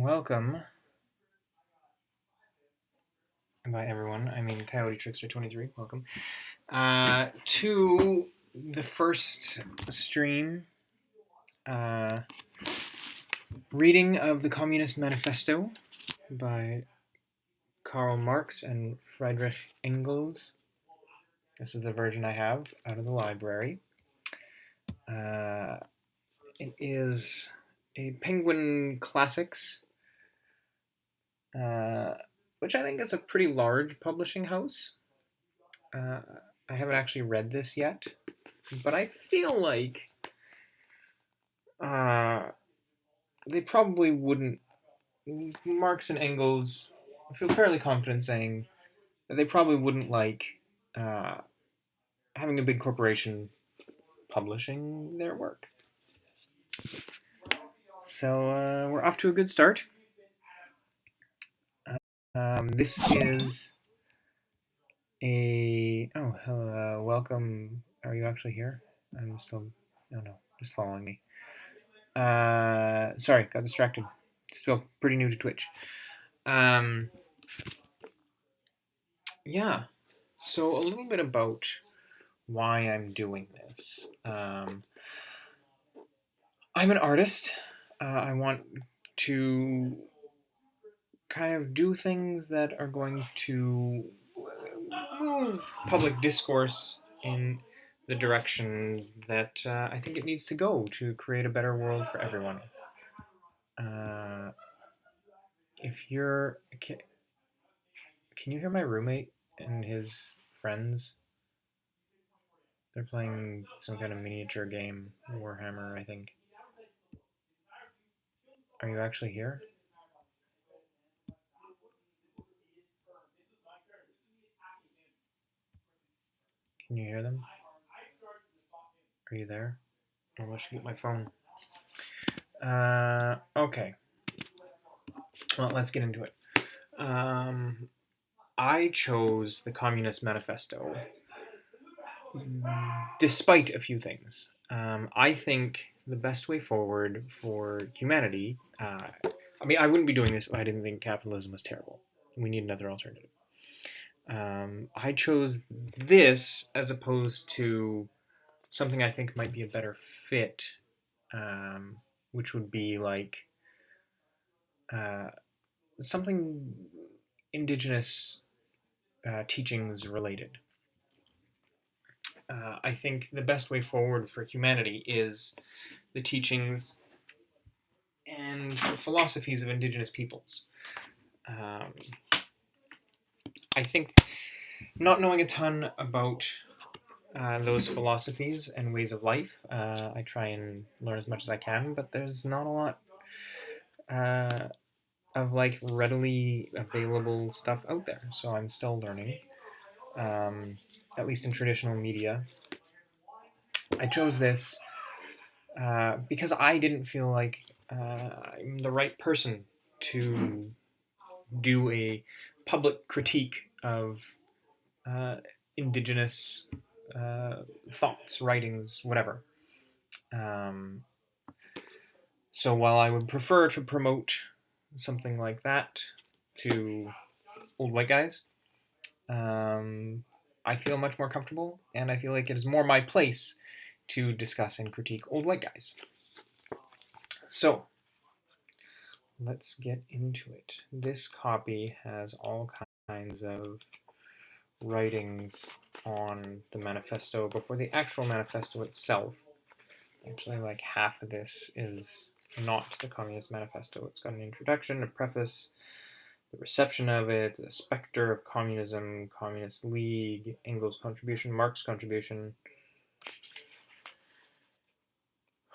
Welcome, and by everyone, I mean Coyote Trickster 23. Welcome to the first stream reading of the Communist Manifesto by Karl Marx and Friedrich Engels. This is the version I have out of the library. It is a Penguin Classics, which I think is a pretty large publishing house. I haven't actually read this yet, but I feel like they probably wouldn't. Marx and Engels, I feel fairly confident saying that they probably wouldn't like having a big corporation publishing their work. So we're off to a good start. This is a... Oh, hello, welcome. Are you actually here? I'm still... No, just following me. Sorry, got distracted. Still pretty new to Twitch. Yeah, so a little bit about why I'm doing this. I'm an artist. I want to kind of do things that are going to move public discourse in the direction that I think it needs to go to create a better world for everyone. If you're... Can you hear my roommate and his friends? They're playing some kind of miniature game, Warhammer, I think. Are you actually here? Can you hear them? Are you there? Oh, I should get my phone. Okay. Well, let's get into it. I chose the Communist Manifesto despite a few things. I think the best way forward for humanity... I mean, I wouldn't be doing this if I didn't think capitalism was terrible. We need another alternative. I chose this as opposed to something I think might be a better fit, which would be like something indigenous teachings related. I think the best way forward for humanity is the teachings and philosophies of indigenous peoples. I think not knowing a ton about those philosophies and ways of life, I try and learn as much as I can, but there's not a lot of like readily available stuff out there, so I'm still learning, at least in traditional media. I chose this because I didn't feel like I'm the right person to do a public critique of indigenous thoughts, writings, whatever. So while I would prefer to promote something like that to old white guys, I feel much more comfortable, and I feel like it is more my place to discuss and critique old white guys. So, let's get into it. This copy has all kinds of writings on the manifesto before the actual manifesto itself. Actually, like half of this is not the Communist Manifesto. It's got an introduction, a preface, the reception of it, the specter of communism, Communist League, Engels' contribution, Marx' contribution.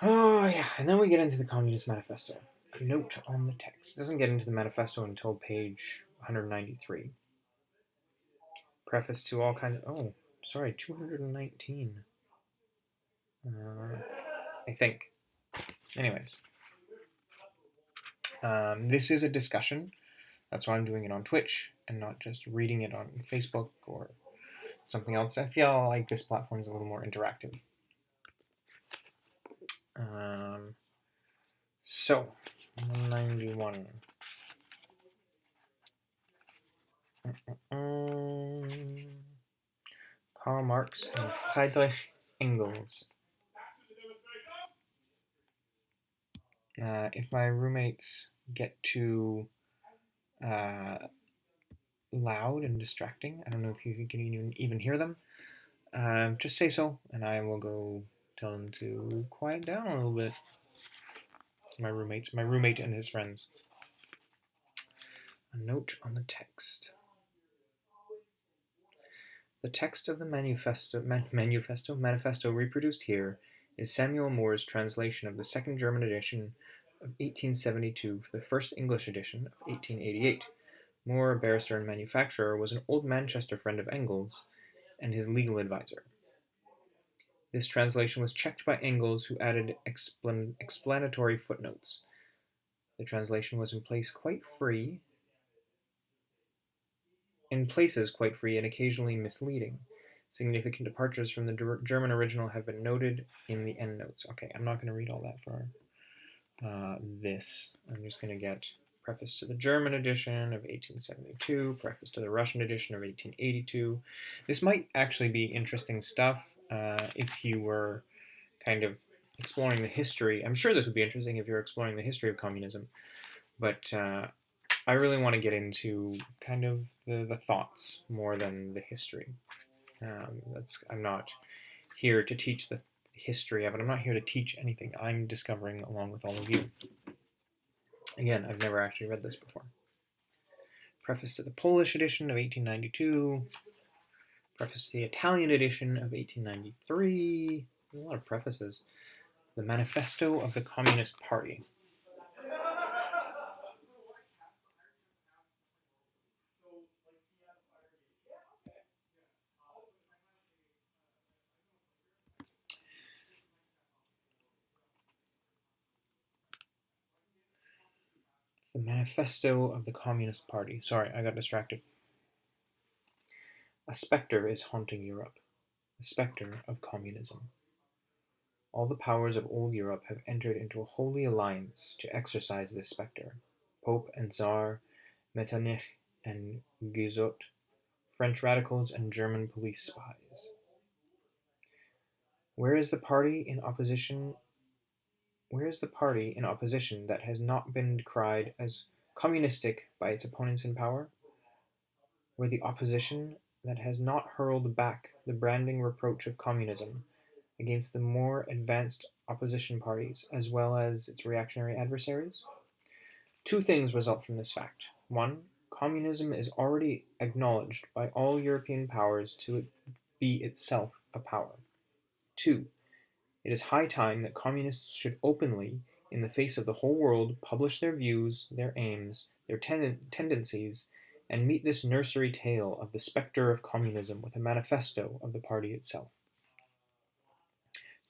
Oh, yeah, and then we get into the Communist Manifesto. A note on the text. It doesn't get into the manifesto until page 193. Preface to all kinds of... Oh, sorry, 219. I think. Anyways. This is a discussion. That's why I'm doing it on Twitch and not just reading it on Facebook or something else. I feel like this platform is a little more interactive. So, 191. Karl Marx and Friedrich Engels. If my roommates get too loud and distracting, I don't know if you can even hear them, just say so, and I will go tell them to quiet down a little bit. My roommate and his friends. A note on the text. The text of the manifesto reproduced here is Samuel Moore's translation of the second German edition of 1872 for the first English edition of 1888. Moore, a barrister and manufacturer, was an old Manchester friend of Engels and his legal advisor. This translation was checked by Engels, who added explanatory footnotes. The translation was in places quite free and occasionally misleading. Significant departures from the German original have been noted in the endnotes. Okay, I'm not going to read all that for this. I'm just going to get preface to the German edition of 1872, preface to the Russian edition of 1882. This might actually be interesting stuff if you were kind of exploring the history. I'm sure this would be interesting if you're exploring the history of communism, but I really want to get into kind of the thoughts more than the history. I'm not here to teach the history of it. I'm not here to teach anything. I'm discovering along with all of you. Again, I've never actually read this before. Preface to the Polish edition of 1892. Preface to the Italian edition of 1893. A lot of prefaces. The Manifesto of the Communist Party. The Manifesto of the Communist Party. Sorry, I got distracted. A spectre is haunting Europe. The spectre of communism. All the powers of old Europe have entered into a holy alliance to exorcise this spectre. Pope and Tsar, Metternich and Guizot, French radicals and German police spies. Where is the party in opposition that has not been decried as communistic by its opponents in power? Where the opposition that has not hurled back the branding reproach of communism against the more advanced opposition parties, as well as its reactionary adversaries? Two things result from this fact. One, communism is already acknowledged by all European powers to be itself a power. Two, it is high time that communists should openly, in the face of the whole world, publish their views, their aims, their tendencies, and meet this nursery tale of the spectre of communism with a manifesto of the party itself.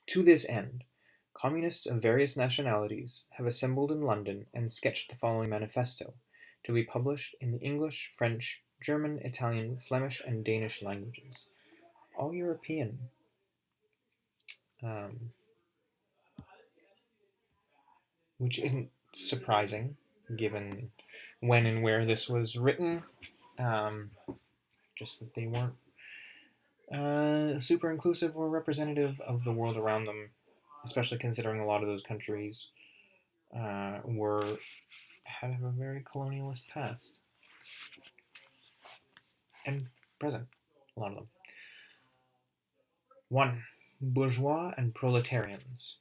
To this end, communists of various nationalities have assembled in London and sketched the following manifesto, to be published in the English, French, German, Italian, Flemish, and Danish languages. All European. Which isn't surprising, given when and where this was written. Just that they weren't super inclusive or representative of the world around them, especially considering a lot of those countries had a very colonialist past and present, a lot of them. 1. Bourgeois and proletarians.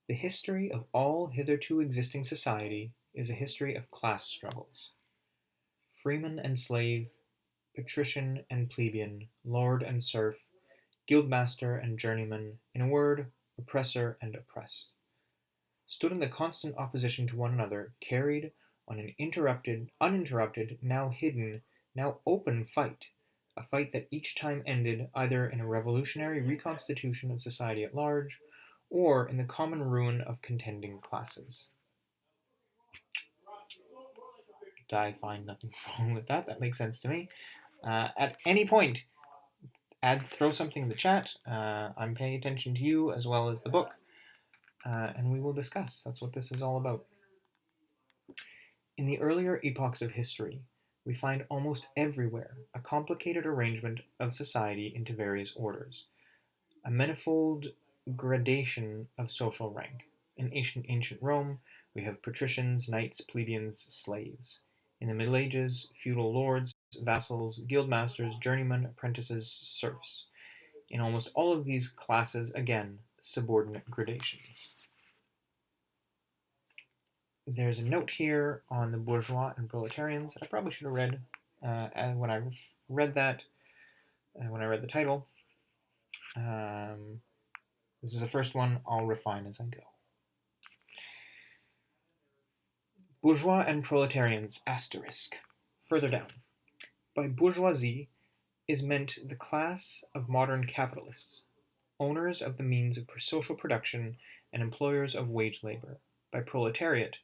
The history of all hitherto existing society is a history of class struggles. Freeman and slave, patrician and plebeian, lord and serf, guildmaster and journeyman, in a word, oppressor and oppressed, stood in the constant opposition to one another, carried on an uninterrupted, now hidden, now open fight, a fight that each time ended either in a revolutionary reconstitution of society at large, or in the common ruin of contending classes. I find nothing wrong with that. That makes sense to me. At any point, throw something in the chat. I'm paying attention to you as well as the book, and we will discuss. That's what this is all about. In the earlier epochs of history, we find almost everywhere a complicated arrangement of society into various orders, a manifold gradation of social rank. In ancient Rome, we have patricians, knights, plebeians, slaves. In the Middle Ages, feudal lords, vassals, guildmasters, journeymen, apprentices, serfs. In almost all of these classes, again, subordinate gradations. There's a note here on the bourgeois and proletarians that I probably should have read and when I read that, when I read the title. This is the first one. I'll refine as I go. Bourgeois and proletarians, asterisk. Further down. By bourgeoisie is meant the class of modern capitalists, owners of the means of social production and employers of wage labor. By proletariat,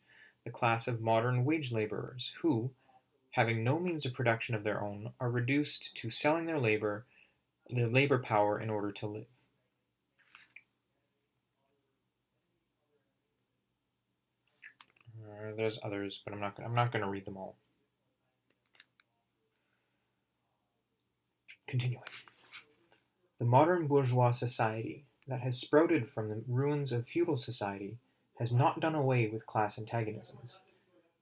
the class of modern wage laborers who, having no means of production of their own, are reduced to selling their labor power in order to live. There's others, but I'm not going to read them all. Continuing. The modern bourgeois society that has sprouted from the ruins of feudal society has not done away with class antagonisms.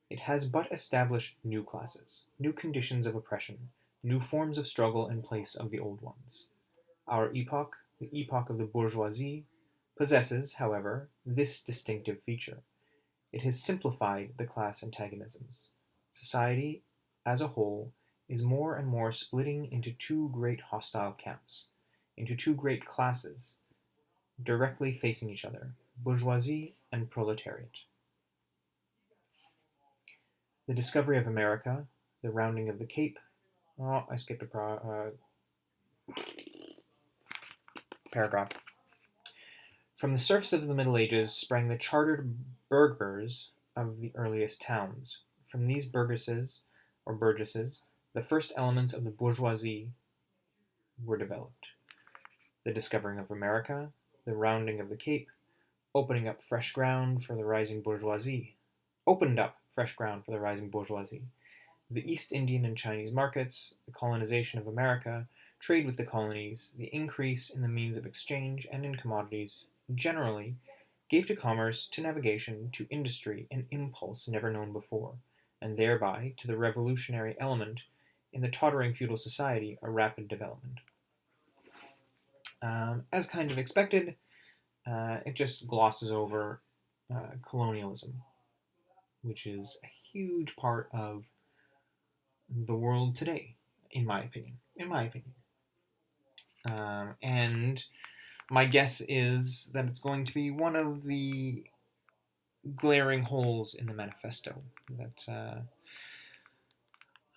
It has but established new classes, new conditions of oppression, new forms of struggle in place of the old ones. Our epoch, the epoch of the bourgeoisie, possesses, however, this distinctive feature. It has simplified the class antagonisms. Society, as a whole, is more and more splitting into two great hostile camps, into two great classes, directly facing each other, bourgeoisie and proletariat. The discovery of America, the rounding of the Cape. Oh, I skipped a paragraph. From the serfs of the Middle Ages sprang the chartered burghers of the earliest towns. From these burgesses, the first elements of the bourgeoisie were developed. The discovering of America, the rounding of the Cape, opened up fresh ground for the rising bourgeoisie. The East Indian and Chinese markets, the colonization of America, trade with the colonies, the increase in the means of exchange and in commodities generally, gave to commerce, to navigation, to industry an impulse never known before, and thereby to the revolutionary element in the tottering feudal society a rapid development. As kind of expected, it just glosses over colonialism, which is a huge part of the world today, in my opinion. And my guess is that it's going to be one of the glaring holes in the manifesto. That I'm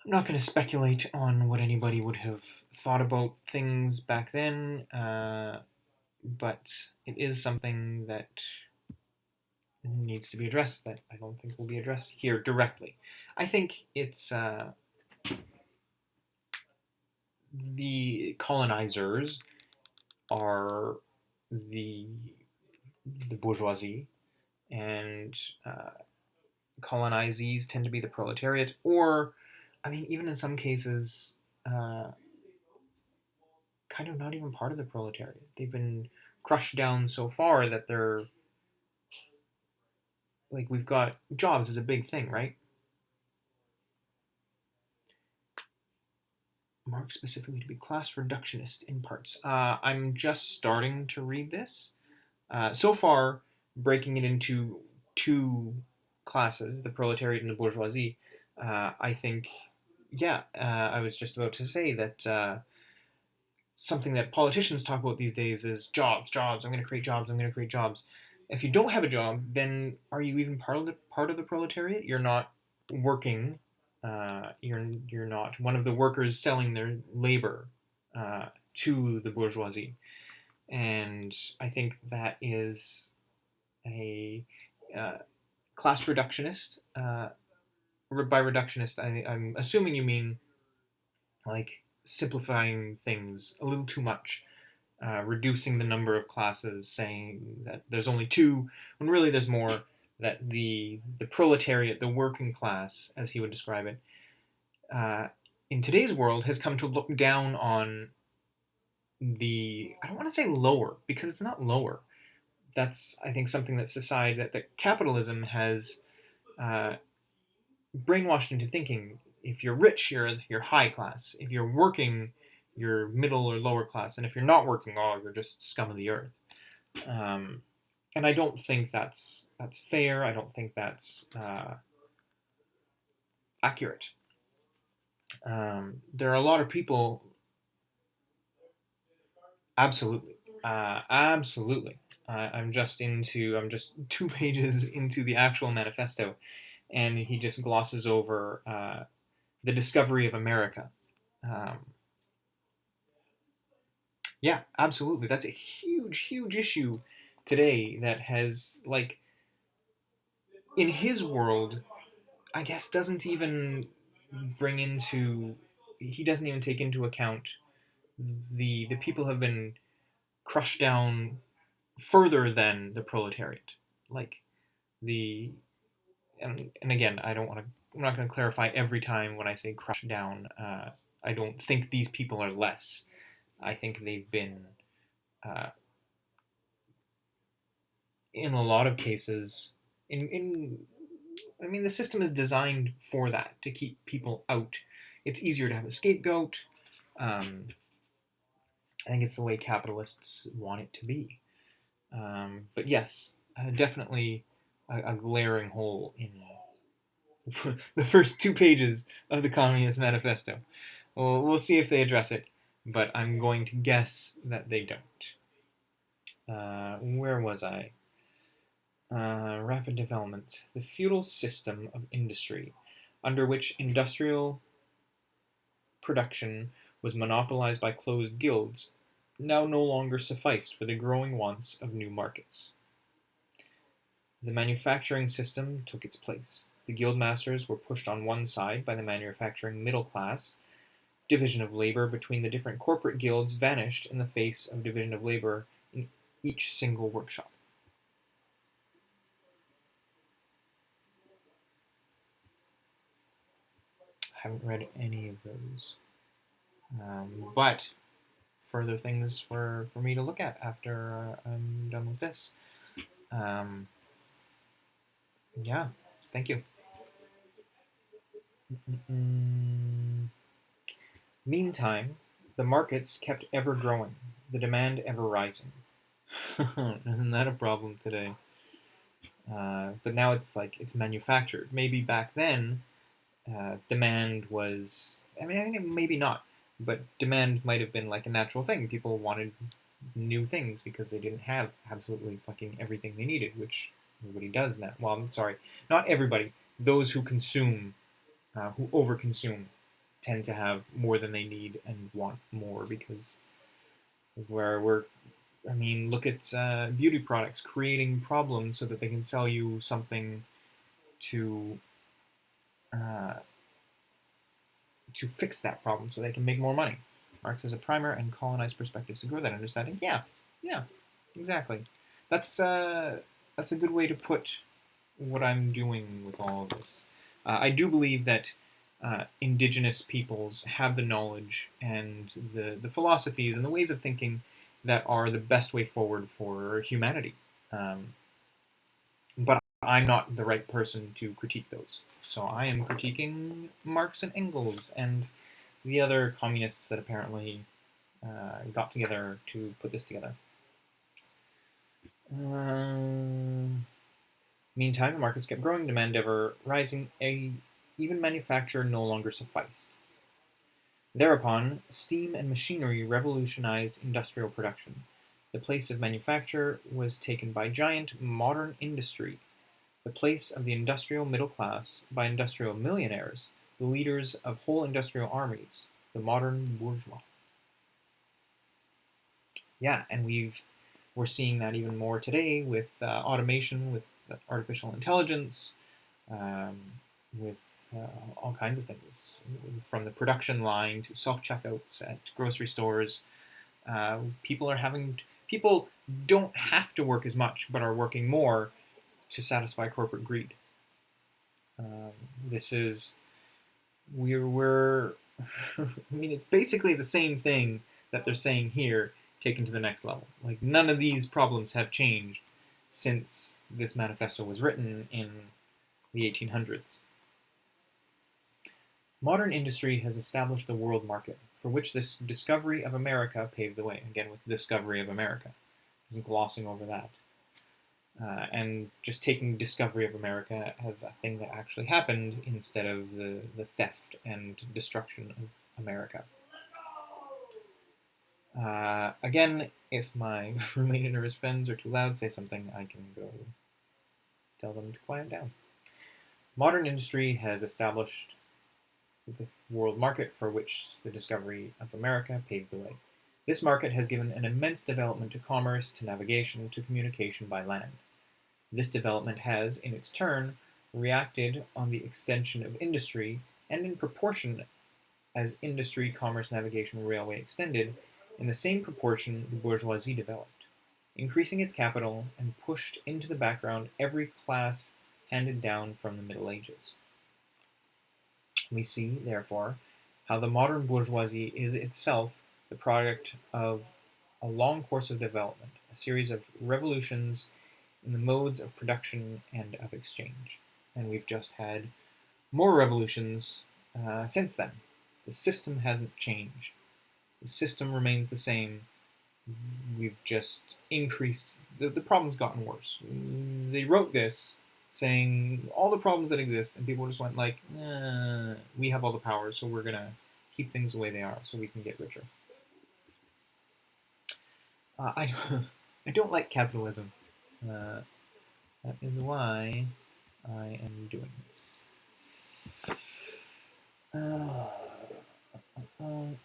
not going to speculate on what anybody would have thought about things back then, but it is something that needs to be addressed that I don't think will be addressed here directly. I think it's the colonizers are the bourgeoisie, and colonizees tend to be the proletariat, or, I mean, even in some cases, kind of not even part of the proletariat. They've been crushed down so far that they're, like, we've got jobs as a big thing, right? Marked specifically to be class reductionist in parts. I'm just starting to read this. So far, breaking it into two classes, the proletariat and the bourgeoisie, I think, I was just about to say that something that politicians talk about these days is jobs. I'm going to create jobs. If you don't have a job, then are you even part of the proletariat? You're not working. You're not one of the workers selling their labor to the bourgeoisie, and I think that is a class reductionist. By reductionist, I'm assuming you mean like simplifying things a little too much, reducing the number of classes, saying that there's only two, when really there's more, that the proletariat, the working class, as he would describe it, in today's world has come to look down on I don't want to say lower, because it's not lower. That's, I think, something that that capitalism has brainwashed into thinking. If you're rich, you're high class. If you're working, you're middle or lower class. And if you're not working, you're just scum of the earth. And I don't think that's fair. I don't think that's accurate. There are a lot of people. Absolutely, absolutely. I'm just 2 pages into the actual manifesto, and he just glosses over the discovery of America. Um, yeah, absolutely. That's a huge, huge issue today that has, like, in his world, I guess, doesn't even bring into. He doesn't even take into account the people have been crushed down further than the proletariat. Like the and again, I don't want to. I'm not going to clarify every time when I say crush down. I don't think these people are less. I think they've been, uh, in a lot of cases, in. I mean, the system is designed for that, to keep people out. It's easier to have a scapegoat. I think it's the way capitalists want it to be. But yes, definitely a glaring hole in the first 2 pages of the Communist Manifesto. We'll see if they address it, but I'm going to guess that they don't. Where was I? Rapid development. The feudal system of industry, under which industrial production was monopolized by closed guilds, now no longer sufficed for the growing wants of new markets. The manufacturing system took its place. The guild masters were pushed on one side by the manufacturing middle class. Division of labor between the different corporate guilds vanished in the face of division of labor in each single workshop. I haven't read any of those. But further things for me to look at after I'm done with this. Yeah, thank you. Meantime, the markets kept ever growing, the demand ever rising. Isn't that a problem today? But now it's manufactured. Maybe back then, demand was. I mean, maybe not, but demand might have been like a natural thing. People wanted new things because they didn't have absolutely fucking everything they needed, which everybody does now. Well, I'm sorry, not everybody. Those who consume, who overconsume, tend to have more than they need and want more because I mean, look at beauty products creating problems so that they can sell you something to uh, to fix that problem so they can make more money. Marx as a primer and colonized perspectives to grow that understanding. Yeah, yeah, exactly. That's a good way to put what I'm doing with all of this. I do believe that indigenous peoples have the knowledge and the philosophies and the ways of thinking that are the best way forward for humanity. But I'm not the right person to critique those. So I am critiquing Marx and Engels and the other communists that apparently got together to put this together. Meantime, the markets kept growing, demand ever rising, even manufacture no longer sufficed. Thereupon, steam and machinery revolutionized industrial production. The place of manufacture was taken by giant modern industry, the place of the industrial middle class by industrial millionaires, the leaders of whole industrial armies, the modern bourgeois. Yeah, and we're seeing that even more today with automation, with artificial intelligence, um, with all kinds of things, from the production line to self-checkouts at grocery stores. People don't have to work as much, but are working more to satisfy corporate greed. This is we're I mean, it's basically the same thing that they're saying here, taken to the next level. Like, none of these problems have changed since this manifesto was written in the 1800s. Modern industry has established the world market, for which this discovery of America paved the way. Again, with discovery of America, just glossing over that. And just taking discovery of America as a thing that actually happened instead of the theft and destruction of America. Again, if my roommate or his friends are too loud, say something, I can go tell them to quiet down. Modern industry has established the world market for which the discovery of America paved the way. This market has given an immense development to commerce, to navigation, to communication by land. This development has, in its turn, reacted on the extension of industry, and in proportion as industry, commerce, navigation, railway extended, in the same proportion the bourgeoisie developed, increasing its capital and pushed into the background every class handed down from the Middle Ages. We see, therefore, how the modern bourgeoisie is itself the product of a long course of development, a series of revolutions in the modes of production and of exchange. And we've just had more revolutions since then. The system hasn't changed. The system remains the same. We've just increased, the problem's gotten worse. They wrote this saying all the problems that exist, and people just went like, we have all the power, so we're going to keep things the way they are so we can get richer. I don't like capitalism. That is why I am doing this.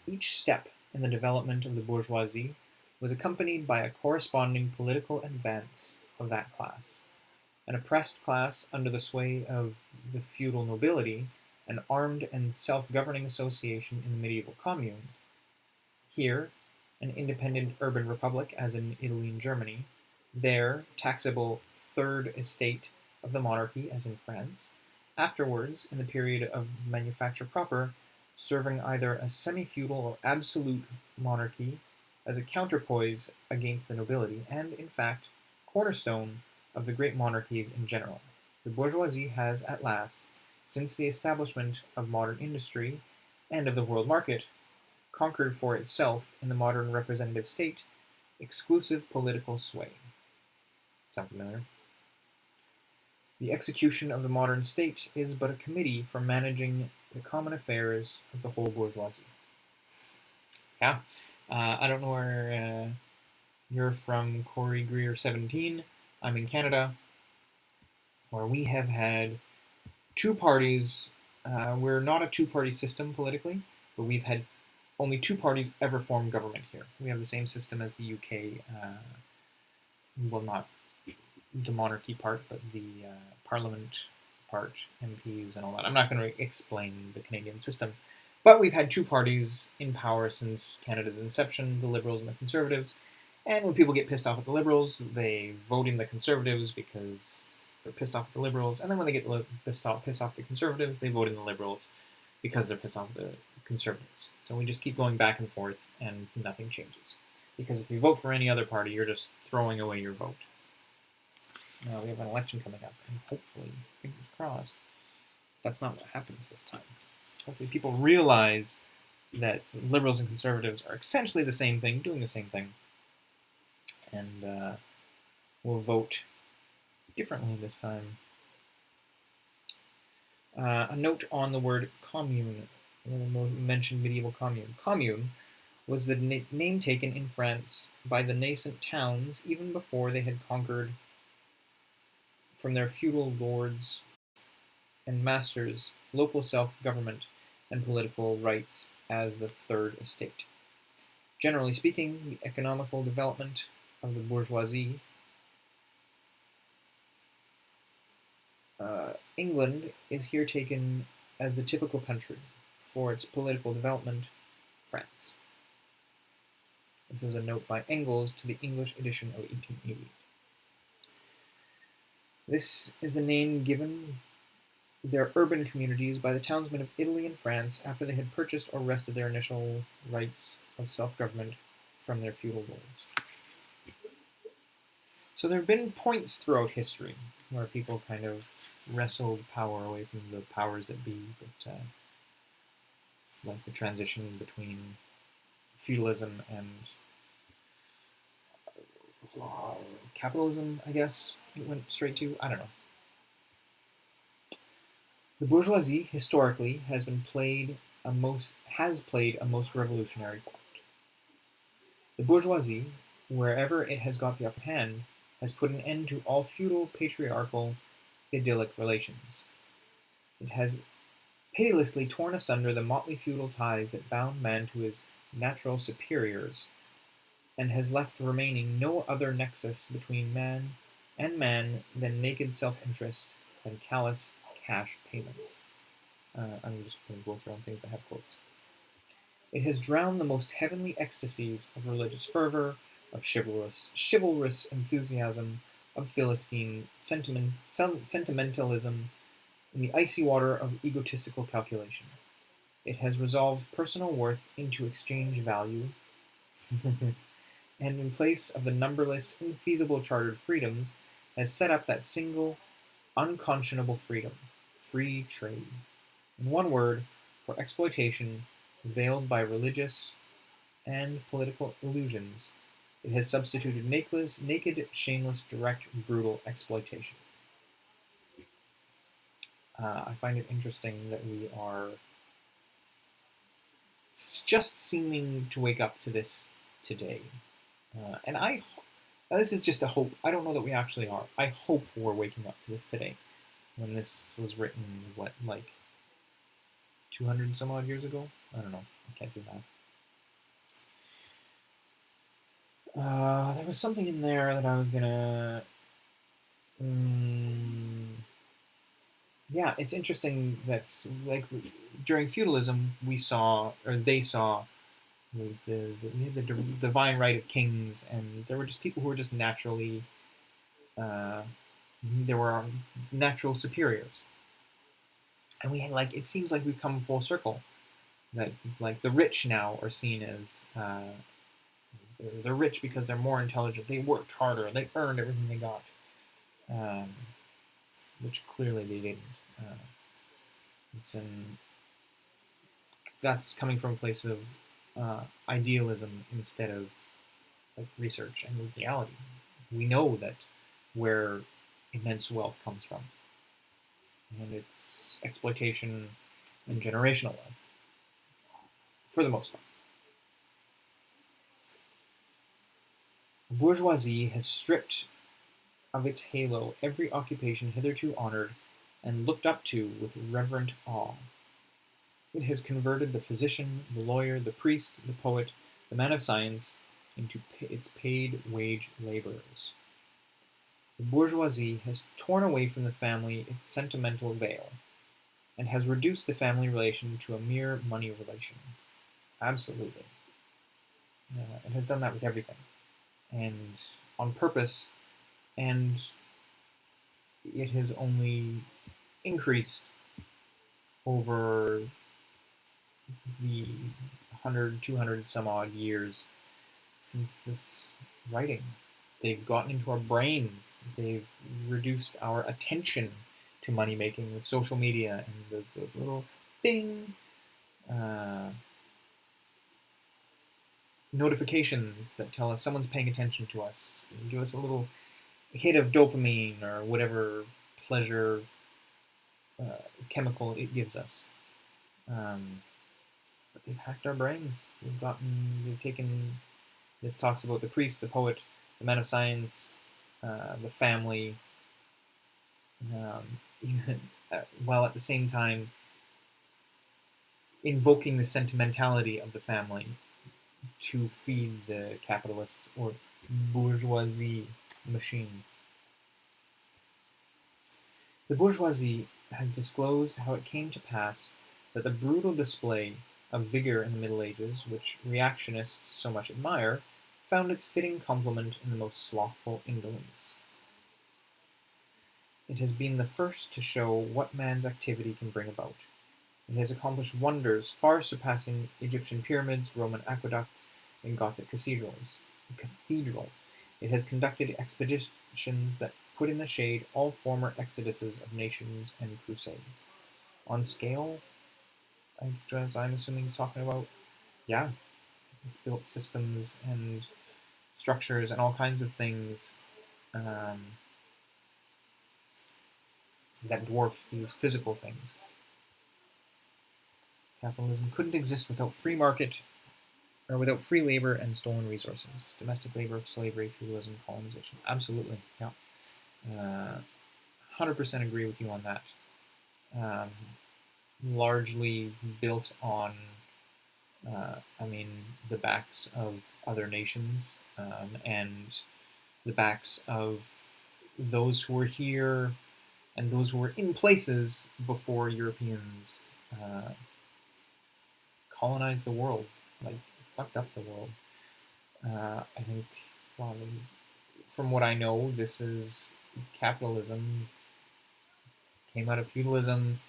Each step in the development of the bourgeoisie was accompanied by a corresponding political advance of that class. An oppressed class under the sway of the feudal nobility, an armed and self-governing association in the medieval commune. Here, an independent urban republic as in Italy and Germany. There, taxable third estate of the monarchy as in France. Afterwards, in the period of manufacture proper, serving either a semi-feudal or absolute monarchy as a counterpoise against the nobility, and, in fact, cornerstone of the great monarchies in general. The bourgeoisie has at last, since the establishment of modern industry and of the world market, conquered for itself in the modern representative state exclusive political sway. Sound familiar? The execution of the modern state is but a committee for managing the common affairs of the whole bourgeoisie. Yeah, I don't know where you're from, Corey Greer 17. I'm in Canada, where we have had two parties. We're not a two-party system politically, but we've had only two parties ever form government here. We have the same system as the UK, well, not the monarchy part, but the parliament part, MPs and all that. I'm not going to explain the Canadian system, but we've had two parties in power since Canada's inception, the Liberals and the Conservatives. And when people get pissed off at the Liberals, they vote in the Conservatives because they're pissed off at the Liberals. And then when they get pissed off the Conservatives, they vote in the Liberals because they're pissed off at the Conservatives. So we just keep going back and forth, and nothing changes. Because if you vote for any other party, you're just throwing away your vote. Now we have an election coming up, and hopefully, fingers crossed, that's not what happens this time. Hopefully people realize that Liberals and Conservatives are essentially the same thing, doing the same thing, and will vote differently this time. A note on the word commune. Mentioned medieval commune. Commune was the name taken in France by the nascent towns even before they had conquered from their feudal lords and masters local self-government and political rights as the third estate. Generally speaking, the economical development of the bourgeoisie, England is here taken as the typical country. For its political development, France. This is a note by Engels to the English edition of 1880. This is the name given their urban communities by the townsmen of Italy and France after they had purchased or wrested their initial rights of self-government from their feudal lords. So there have been points throughout history where people kind of wrestled power away from the powers that be, but like the transition between feudalism and capitalism, I guess it went straight to. I don't know. The bourgeoisie historically has played a most revolutionary part. The bourgeoisie, wherever it has got the upper hand, has put an end to all feudal, patriarchal, idyllic relations. It has pitilessly torn asunder the motley feudal ties that bound man to his natural superiors, and has left remaining no other nexus between man and man than naked self-interest and callous cash payments. I'm just putting quotes around things that have quotes. It has drowned the most heavenly ecstasies of religious fervor, of chivalrous enthusiasm, of Philistine sentimentalism, in the icy water of egotistical calculation. It has resolved personal worth into exchange value, and in place of the numberless, infeasible chartered freedoms, has set up that single, unconscionable freedom, free trade. In one word, for exploitation, veiled by religious and political illusions, it has substituted naked, shameless, direct, brutal exploitation. I find it interesting that we are just seeming to wake up to this today. And this is just a hope. I don't know that we actually are. I hope we're waking up to this today. When this was written, what, like 200 some odd years ago? I don't know. I can't do that. There was something in there that I was gonna. Yeah, it's interesting that like during feudalism we saw, or they saw, the divine right of kings, and there were just people who were just naturally. There were natural superiors, and we like it seems like we've come full circle. That like the rich now are seen as they're rich because they're more intelligent. They worked harder. They earned everything they got, which clearly they didn't. That's coming from a place of idealism instead of like research and reality. We know that where immense wealth comes from, and it's exploitation and generational wealth, for the most part. Bourgeoisie has stripped of its halo every occupation hitherto honored and looked up to with reverent awe. It has converted the physician, the lawyer, the priest, the poet, the man of science into its paid wage laborers. The bourgeoisie has torn away from the family its sentimental veil, and has reduced the family relation to a mere money relation. Absolutely. It has done that with everything, and on purpose, and it has only increased over the 100, 200 some odd years since this writing. They've gotten into our brains. They've reduced our attention to money making with social media and those little bing notifications that tell us someone's paying attention to us, give us a little hit of dopamine or whatever pleasure chemical it gives us. But they've hacked our brains. They've taken. This talks about the priest, the poet, the man of science, the family, while at the same time invoking the sentimentality of the family to feed the capitalist or bourgeoisie machine. The bourgeoisie has disclosed how it came to pass that the brutal display of vigor in the Middle Ages, which reactionists so much admire, found its fitting complement in the most slothful indolence. It has been the first to show what man's activity can bring about. It has accomplished wonders far surpassing Egyptian pyramids, Roman aqueducts, and Gothic cathedrals. It has conducted expeditions that put in the shade all former exoduses of nations and crusades. On scale, I'm assuming he's talking about, yeah, it's built systems and structures and all kinds of things that dwarf these physical things. Capitalism couldn't exist without free market, or without free labor and stolen resources. Domestic labor, slavery, feudalism, colonization. Absolutely, yeah. 100% agree with you on that. Largely built on, the backs of other nations and the backs of those who were here and those who were in places before Europeans colonized the world, like fucked up the world. I think, well, from what I know, this is capitalism came out of feudalism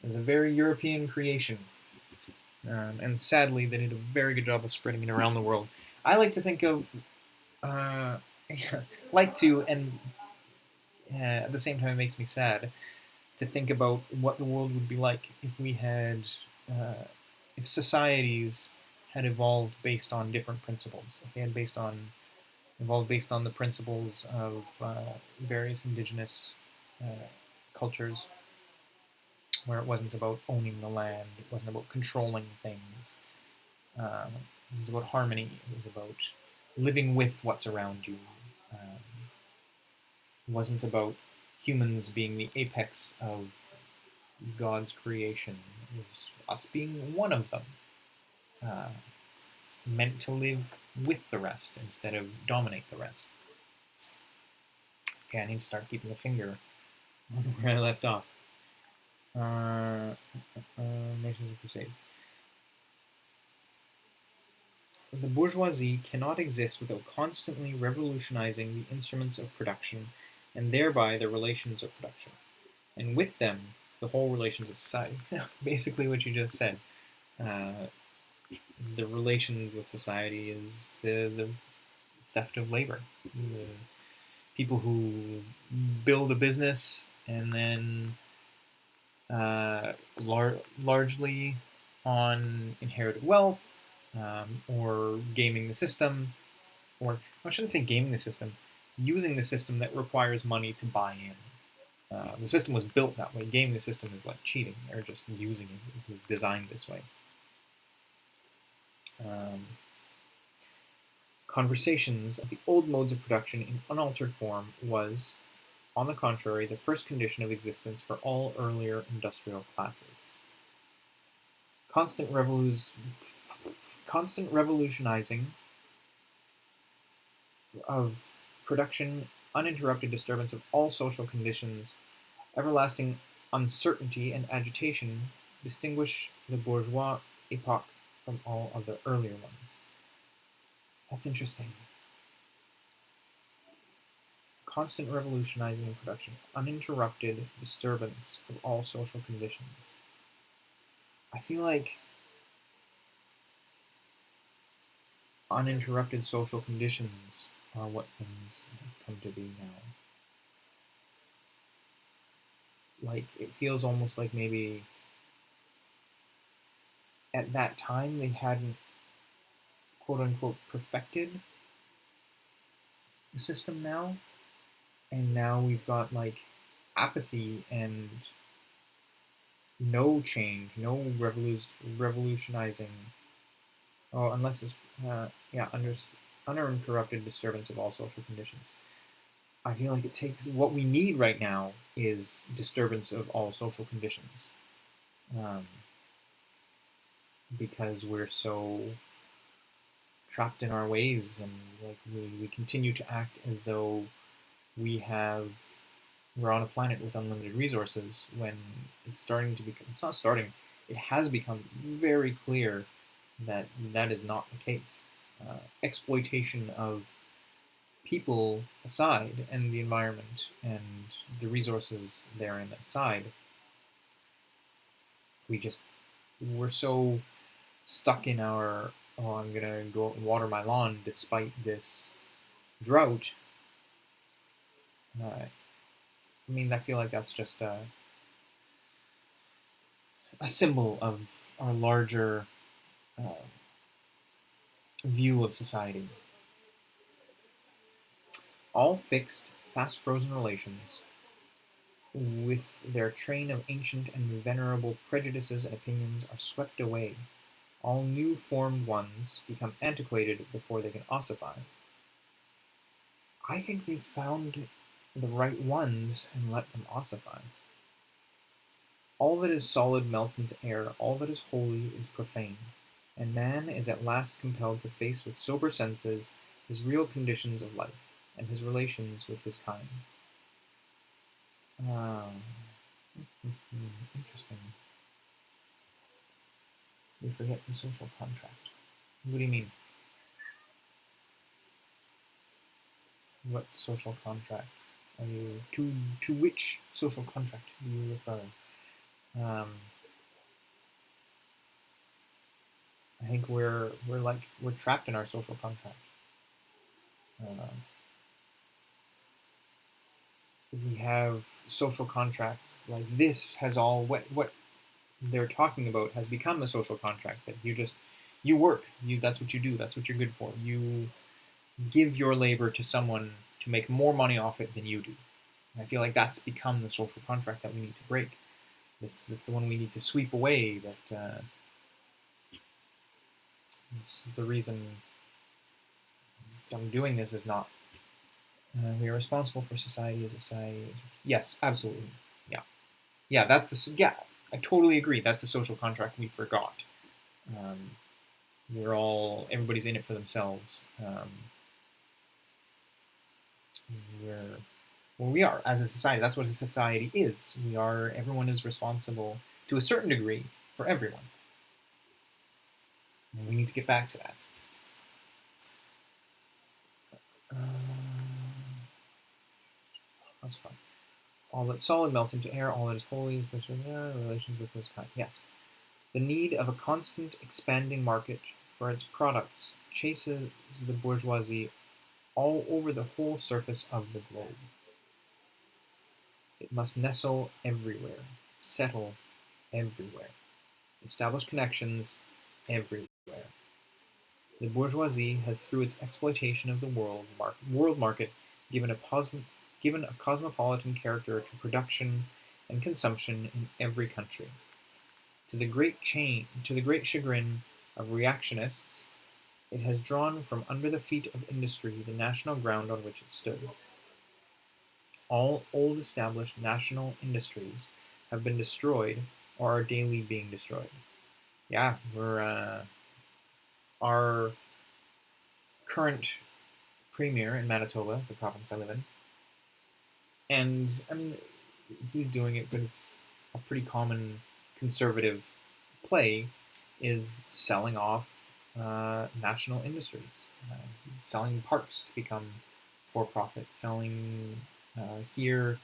as a very European creation. And sadly, they did a very good job of spreading it around the world. I like to think of, and at the same time, it makes me sad to think about what the world would be like if we had, if societies had evolved based on different principles. If they had evolved based on the principles of various indigenous cultures, where it wasn't about owning the land, it wasn't about controlling things. It was about harmony. It was about living with what's around you. It wasn't about humans being the apex of God's creation. It was us being one of them, meant to live with the rest instead of dominate the rest. Okay, I need to start keeping a finger where I left off. Nations and Crusades. The bourgeoisie cannot exist without constantly revolutionizing the instruments of production and thereby the relations of production, and with them the whole relations of society. Basically what you just said. The relations with society is the theft of labor. The people who build a business and then largely on inherited wealth, or gaming the system, or I shouldn't say gaming the system, using the system that requires money to buy in. The system was built that way. Gaming the system is like cheating. They're just using it. It was designed this way. Conversations of the old modes of production in unaltered form was, on the contrary, the first condition of existence for all earlier industrial classes. Constant revolutionizing of production, uninterrupted disturbance of all social conditions, everlasting uncertainty and agitation distinguish the bourgeois epoch from all other earlier ones. That's interesting. Constant revolutionizing in production, uninterrupted disturbance of all social conditions. I feel like uninterrupted social conditions are what things come to be now. Like, it feels almost like maybe at that time they hadn't, quote unquote, perfected the system now, and now we've got like apathy and no change, no revolutionizing. Oh, unless it's uninterrupted disturbance of all social conditions. I feel like it takes, what we need right now is disturbance of all social conditions, because we're so trapped in our ways, and like we continue to act as though we're on a planet with unlimited resources, when it's not starting, it has become very clear that that is not the case. Exploitation of people aside and the environment and the resources therein aside, we're so stuck in our, oh, I'm gonna go out and water my lawn despite this drought. I feel like that's just a symbol of our larger view of society. All fixed, fast frozen relations, with their train of ancient and venerable prejudices and opinions, are swept away. All new formed ones become antiquated before they can ossify. I think they've found the right ones and let them ossify. All that is solid melts into air, all that is holy is profane, and man is at last compelled to face with sober senses his real conditions of life, and his relations with his kind. Interesting. We forget the social contract. What do you mean? What social contract are you to which social contract do you refer? I think we're trapped in our social contract. We have social contracts like this has all what they're talking about has become a social contract that you work, that's what you do, that's what you're good for. You give your labor to someone to make more money off it than you do. And I feel like that's become the social contract that we need to break. That's the one we need to sweep away. That the reason I'm doing this is not we are responsible for society as a society. Yes, absolutely. Yeah. I totally agree. That's a social contract we forgot. Everybody's in it for themselves. We are as a society. That's what a society is. Everyone is responsible to a certain degree for everyone. And we need to get back to that. That's fine. All that solid melts into air, all that is holy is pursued relations with this kind. Yes. The need of a constant expanding market for its products chases the bourgeoisie all over the whole surface of the globe. It must nestle everywhere, settle everywhere, establish connections everywhere. The bourgeoisie has, through its exploitation of the world market, given a cosmopolitan character to production and consumption in every country. To the great chagrin of reactionists, it has drawn from under the feet of industry the national ground on which it stood. All old established national industries have been destroyed or are daily being destroyed. Yeah, our current premier in Manitoba, the province I live in, and I mean, he's doing it, but it's a pretty common conservative play, is selling off national industries, selling parks to become for-profit, selling here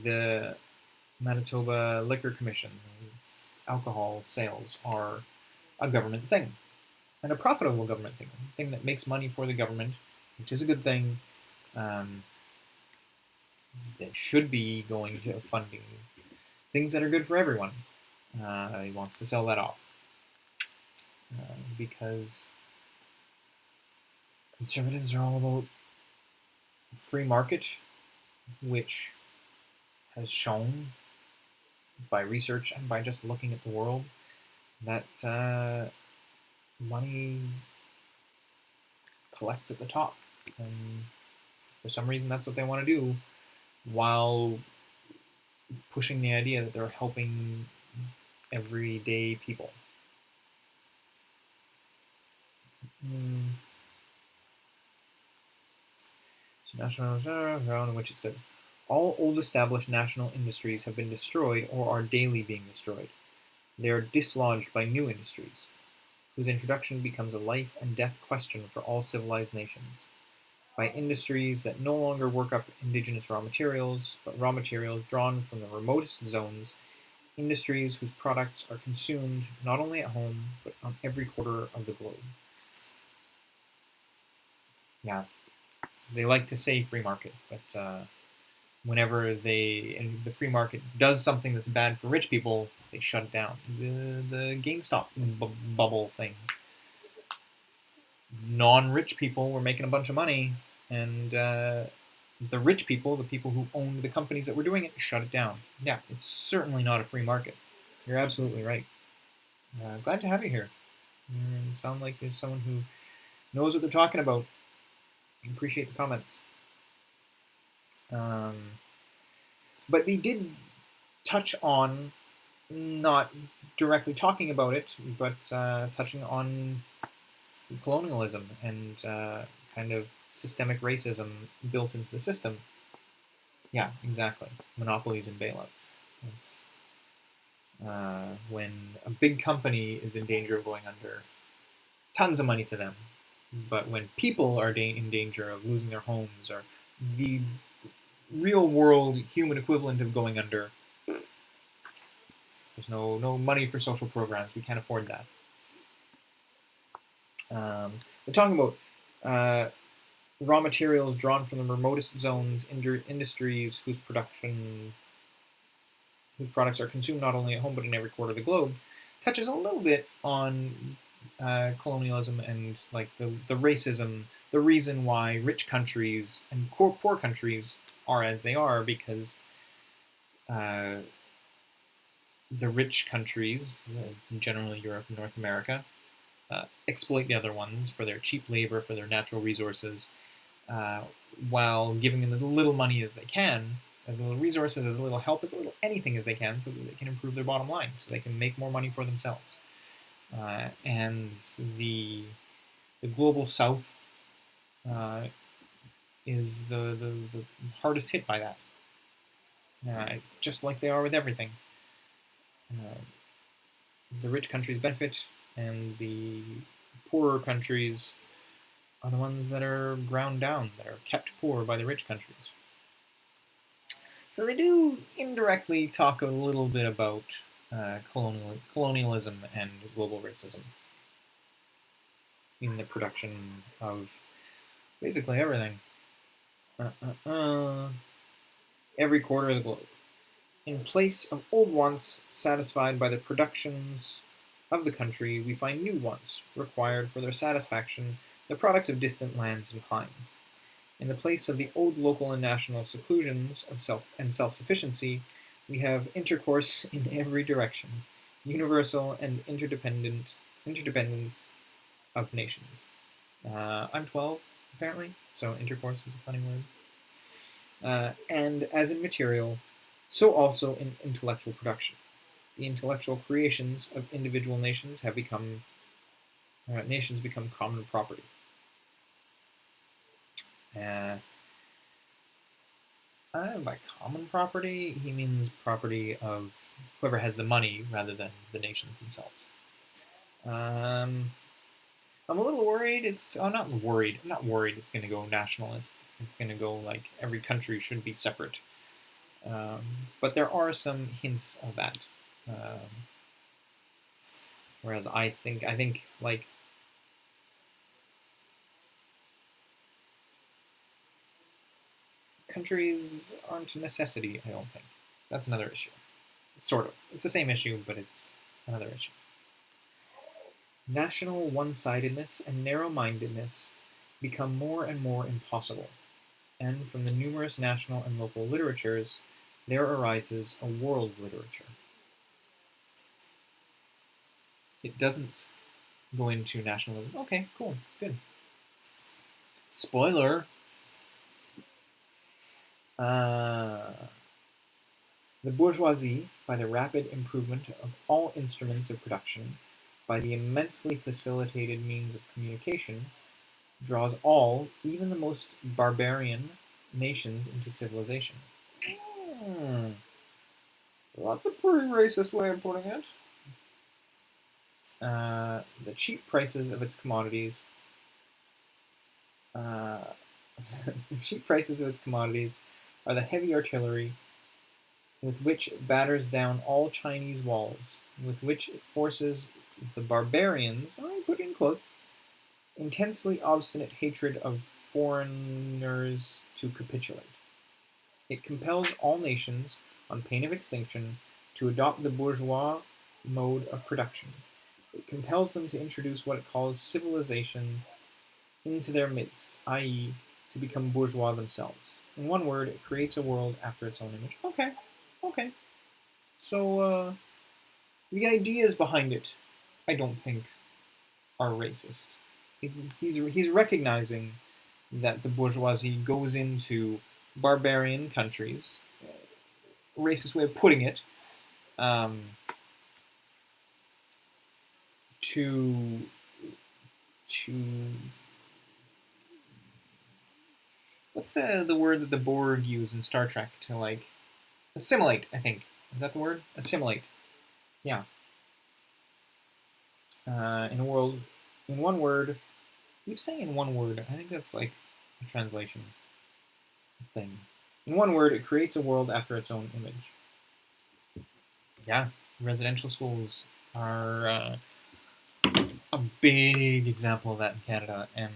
the Manitoba Liquor Commission, alcohol sales are a government thing, and a profitable government thing, a thing that makes money for the government, which is a good thing. That should be going to funding things that are good for everyone. He wants to sell that off because conservatives are all about free market, which has shown by research and by just looking at the world that money collects at the top. And for some reason, that's what they want to do, while pushing the idea that they're helping everyday people. National Reserve, around which it stood. All old established national industries have been destroyed or are daily being destroyed. They are dislodged by new industries, whose introduction becomes a life and death question for all civilized nations. by industries that no longer work up indigenous raw materials, but raw materials drawn from the remotest zones, industries whose products are consumed not only at home, but on every quarter of the globe. Yeah, they like to say free market, but whenever the free market does something that's bad for rich people, they shut it down. The GameStop bubble thing. Non-rich people were making a bunch of money, and the rich people, the people who owned the companies that were doing it, shut it down. Yeah, it's certainly not a free market. You're absolutely right. Glad to have you here. You sound like there's someone who knows what they're talking about. Appreciate the comments. But they did touch on, not directly talking about it, but touching on colonialism and kind of systemic racism built into the system. Yeah, exactly. Monopolies and bailouts. It's when a big company is in danger of going under, tons of money to them. But when people are in danger of losing their homes or the real world human equivalent of going under, there's no money for social programs. We can't afford that. We're talking about raw materials drawn from the remotest zones, industries whose products are consumed not only at home but in every quarter of the globe, touches a little bit on colonialism and like the racism, the reason why rich countries and poor countries are as they are, because the rich countries, generally Europe and North America, exploit the other ones for their cheap labor, for their natural resources, while giving them as little money as they can, as little resources, as little help, as little anything as they can, so that they can improve their bottom line, so they can make more money for themselves. And the global South is the hardest hit by that, just like they are with everything. The rich countries benefit, and the poorer countries are the ones that are ground down, that are kept poor by the rich countries. So they do indirectly talk a little bit about colonialism and global racism in the production of basically everything. Every quarter of the globe. In place of old wants satisfied by the productions of the country, we find new wants required for their satisfaction, the products of distant lands and climes. In the place of the old local and national seclusions of self-sufficiency, we have intercourse in every direction, universal and interdependence of nations. I'm 12, apparently, so intercourse is a funny word. And as in material, so also in intellectual production. The intellectual creations of individual nations have become common property. By common property, he means property of whoever has the money rather than the nations themselves. I'm a little worried. I'm not worried it's going to go nationalist. It's going to go like every country should be separate. But there are some hints of that. Whereas I think like countries aren't a necessity, I don't think. That's another issue. Sort of. It's the same issue, but it's another issue. National one-sidedness and narrow-mindedness become more and more impossible, and from the numerous national and local literatures, there arises a world literature. It doesn't go into nationalism. Okay, cool, good. Spoiler! The bourgeoisie, by the rapid improvement of all instruments of production, by the immensely facilitated means of communication, draws all, even the most barbarian, nations into civilization. That's a pretty racist way of putting it. The cheap prices of its commodities The cheap prices of its commodities are the heavy artillery with which it batters down all Chinese walls, with which it forces the barbarians, I put in quotes, intensely obstinate hatred of foreigners to capitulate. It compels all nations, on pain of extinction, to adopt the bourgeois mode of production. It compels them to introduce what it calls civilization into their midst, i.e., to become bourgeois themselves. In one word, it creates a world after its own image. Okay. So, the ideas behind it, I don't think, are racist. He's recognizing that the bourgeoisie goes into barbarian countries, racist way of putting it, to what's the word that the Borg use in Star Trek, to like assimilate, I think. Is that the word? Assimilate. Yeah. In a world, in one word, I keep saying in one word. I think that's like a translation thing. In one word, it creates a world after its own image. Yeah, residential schools are a big example of that in Canada, and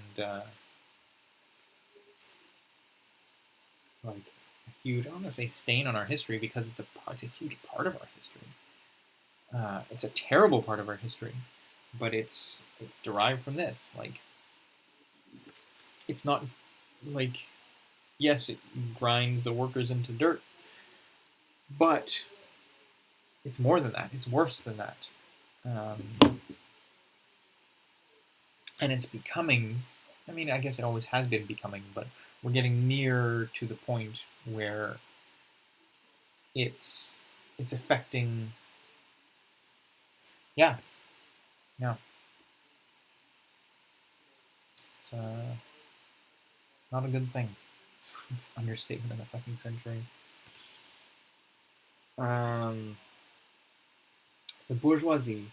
like a huge, I don't want to say stain on our history, because it's a huge part of our history. It's a terrible part of our history, but it's derived from this. Like, it's not like, yes, it grinds the workers into dirt, but it's more than that. It's worse than that. And it's becoming, I mean, I guess it always has been becoming, but we're getting near to the point where it's affecting, yeah. It's not a good thing. Understatement of the fucking century. The bourgeoisie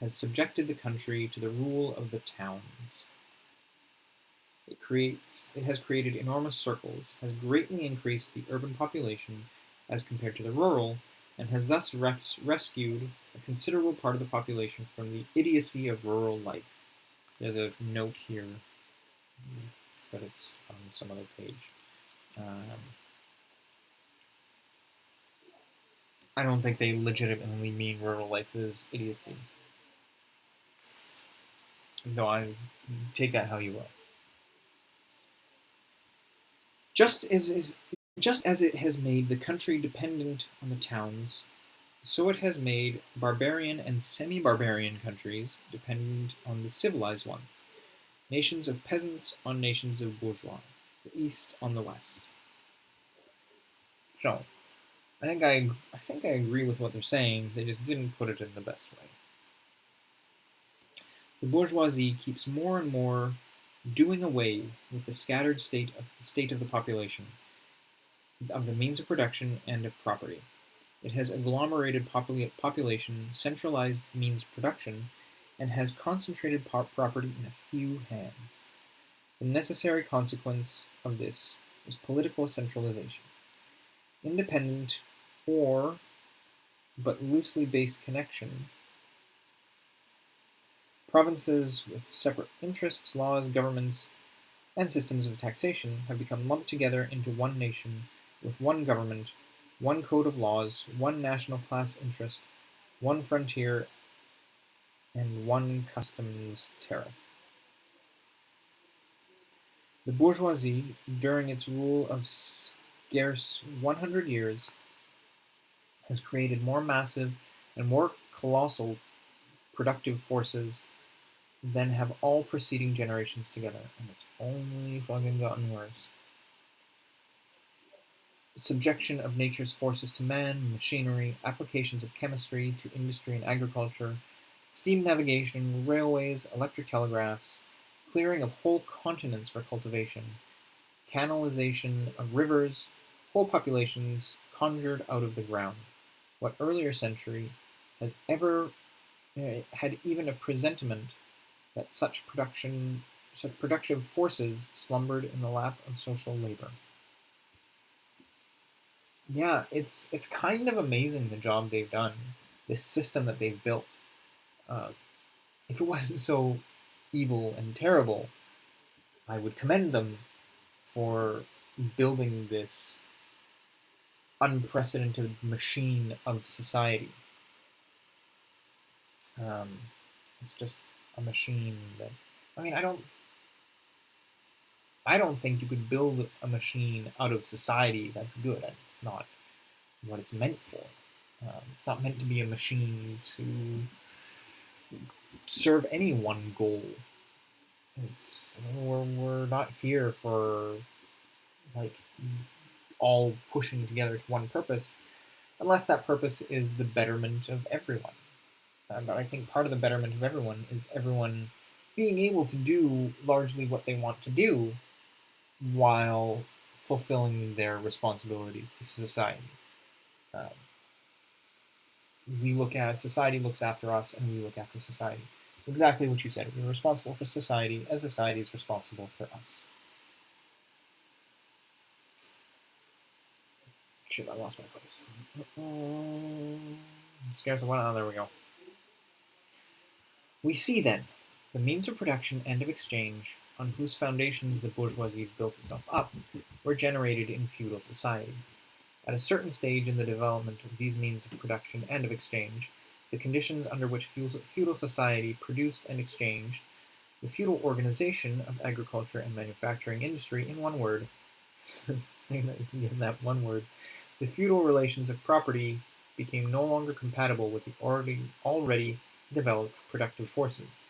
has subjected the country to the rule of the towns. It has created enormous circles, has greatly increased the urban population as compared to the rural, and has thus rescued a considerable part of the population from the idiocy of rural life. There's a note here, but it's on some other page. I don't think they legitimately mean rural life is idiocy, though I take that how you will. Just as it has made the country dependent on the towns, so it has made barbarian and semi-barbarian countries dependent on the civilized ones. Nations of peasants on nations of bourgeois, the East on the West. So, I think I agree with what they're saying. They just didn't put it in the best way. The bourgeoisie keeps more and more doing away with the scattered state of the population, of the means of production and of property. It has agglomerated population, centralized means of production, and has concentrated property in a few hands. The necessary consequence of this is political centralization. Independent or but loosely based connection, provinces with separate interests, laws, governments, and systems of taxation have become lumped together into one nation with one government, one code of laws, one national class interest, one frontier, and one customs tariff. The bourgeoisie, during its rule of scarce 100 years, has created more massive and more colossal productive forces than have all preceding generations together, and it's only fucking gotten worse. Subjection of nature's forces to man, machinery, applications of chemistry to industry and agriculture, steam navigation, railways, electric telegraphs, clearing of whole continents for cultivation, canalization of rivers, whole populations conjured out of the ground. What earlier century has ever had even a presentiment that such production such productive forces slumbered in the lap of social labor. Yeah, it's kind of amazing the job they've done, this system that they've built. If it wasn't so evil and terrible, I would commend them for building this unprecedented machine of society. It's just a machine that, I mean, I don't think you could build a machine out of society that's good. It's not what it's meant for. It's not meant to be a machine to serve any one goal. We're not here for like all pushing together to one purpose, unless that purpose is the betterment of everyone. But I think part of the betterment of everyone is everyone being able to do largely what they want to do while fulfilling their responsibilities to society. We look at society looks after us, and we look after society. Exactly what you said. We're responsible for society as society is responsible for us. Shit, I lost my place. Scares the one. Oh, there we go. We see then the means of production and of exchange on whose foundations the bourgeoisie built itself up were generated in feudal society. At a certain stage in the development of these means of production and of exchange, the conditions under which feudal society produced and exchanged, the feudal organization of agriculture and manufacturing industry, in one word, in that one word, the feudal relations of property became no longer compatible with the already developed productive forces.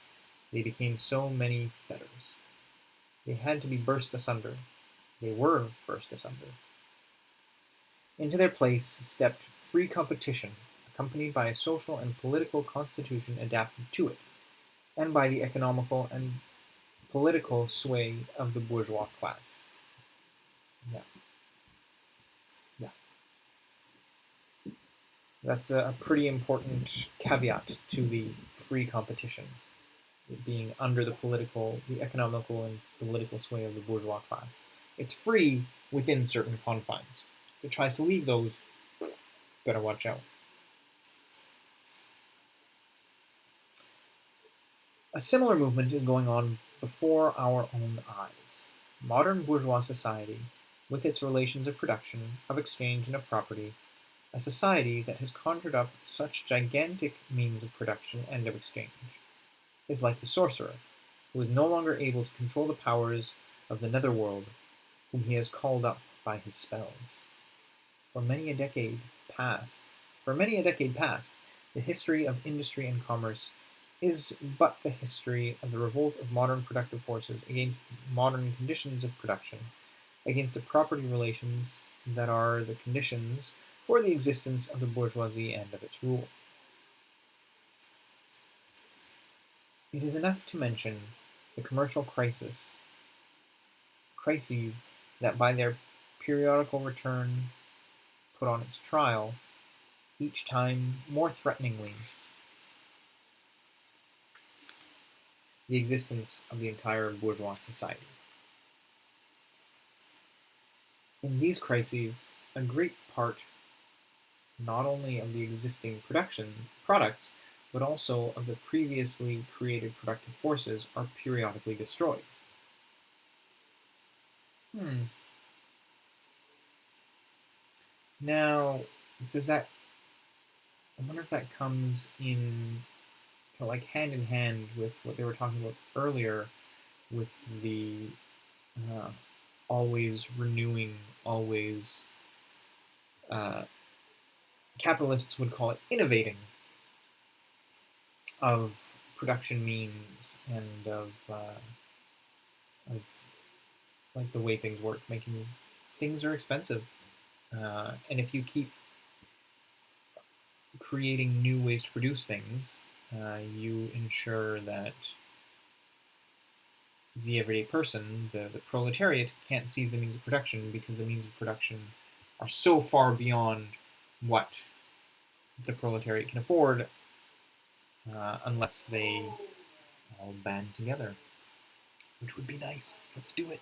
They became so many fetters. They had to be burst asunder. They were burst asunder. Into their place stepped free competition, accompanied by a social and political constitution adapted to it, and by the economical and political sway of the bourgeois class. Yeah. That's a pretty important caveat to the free competition, it being under the economical and political sway of the bourgeois class. It's free within certain confines. If it tries to leave those, better watch out. A similar movement is going on before our own eyes. Modern bourgeois society, with its relations of production, of exchange, and of property, a society that has conjured up such gigantic means of production and of exchange, is like the sorcerer, who is no longer able to control the powers of the netherworld, whom he has called up by his spells. For many a decade past, the history of industry and commerce is but the history of the revolt of modern productive forces against modern conditions of production, against the property relations that are the conditions for the existence of the bourgeoisie and of its rule. It is enough to mention the commercial crises that by their periodical return put on its trial, each time more threateningly, the existence of the entire bourgeois society. In these crises, a great part not only of the existing products, but also of the previously created productive forces are periodically destroyed. Now, I wonder if that comes in kind of like hand in hand with what they were talking about earlier with the always renewing, always capitalists would call it innovating of production means and of like the way things work, making things are expensive, and if you keep creating new ways to produce things, you ensure that the everyday person, the proletariat, can't seize the means of production because the means of production are so far beyond what the proletariat can afford unless they all band together. which would be nice. Let's do it.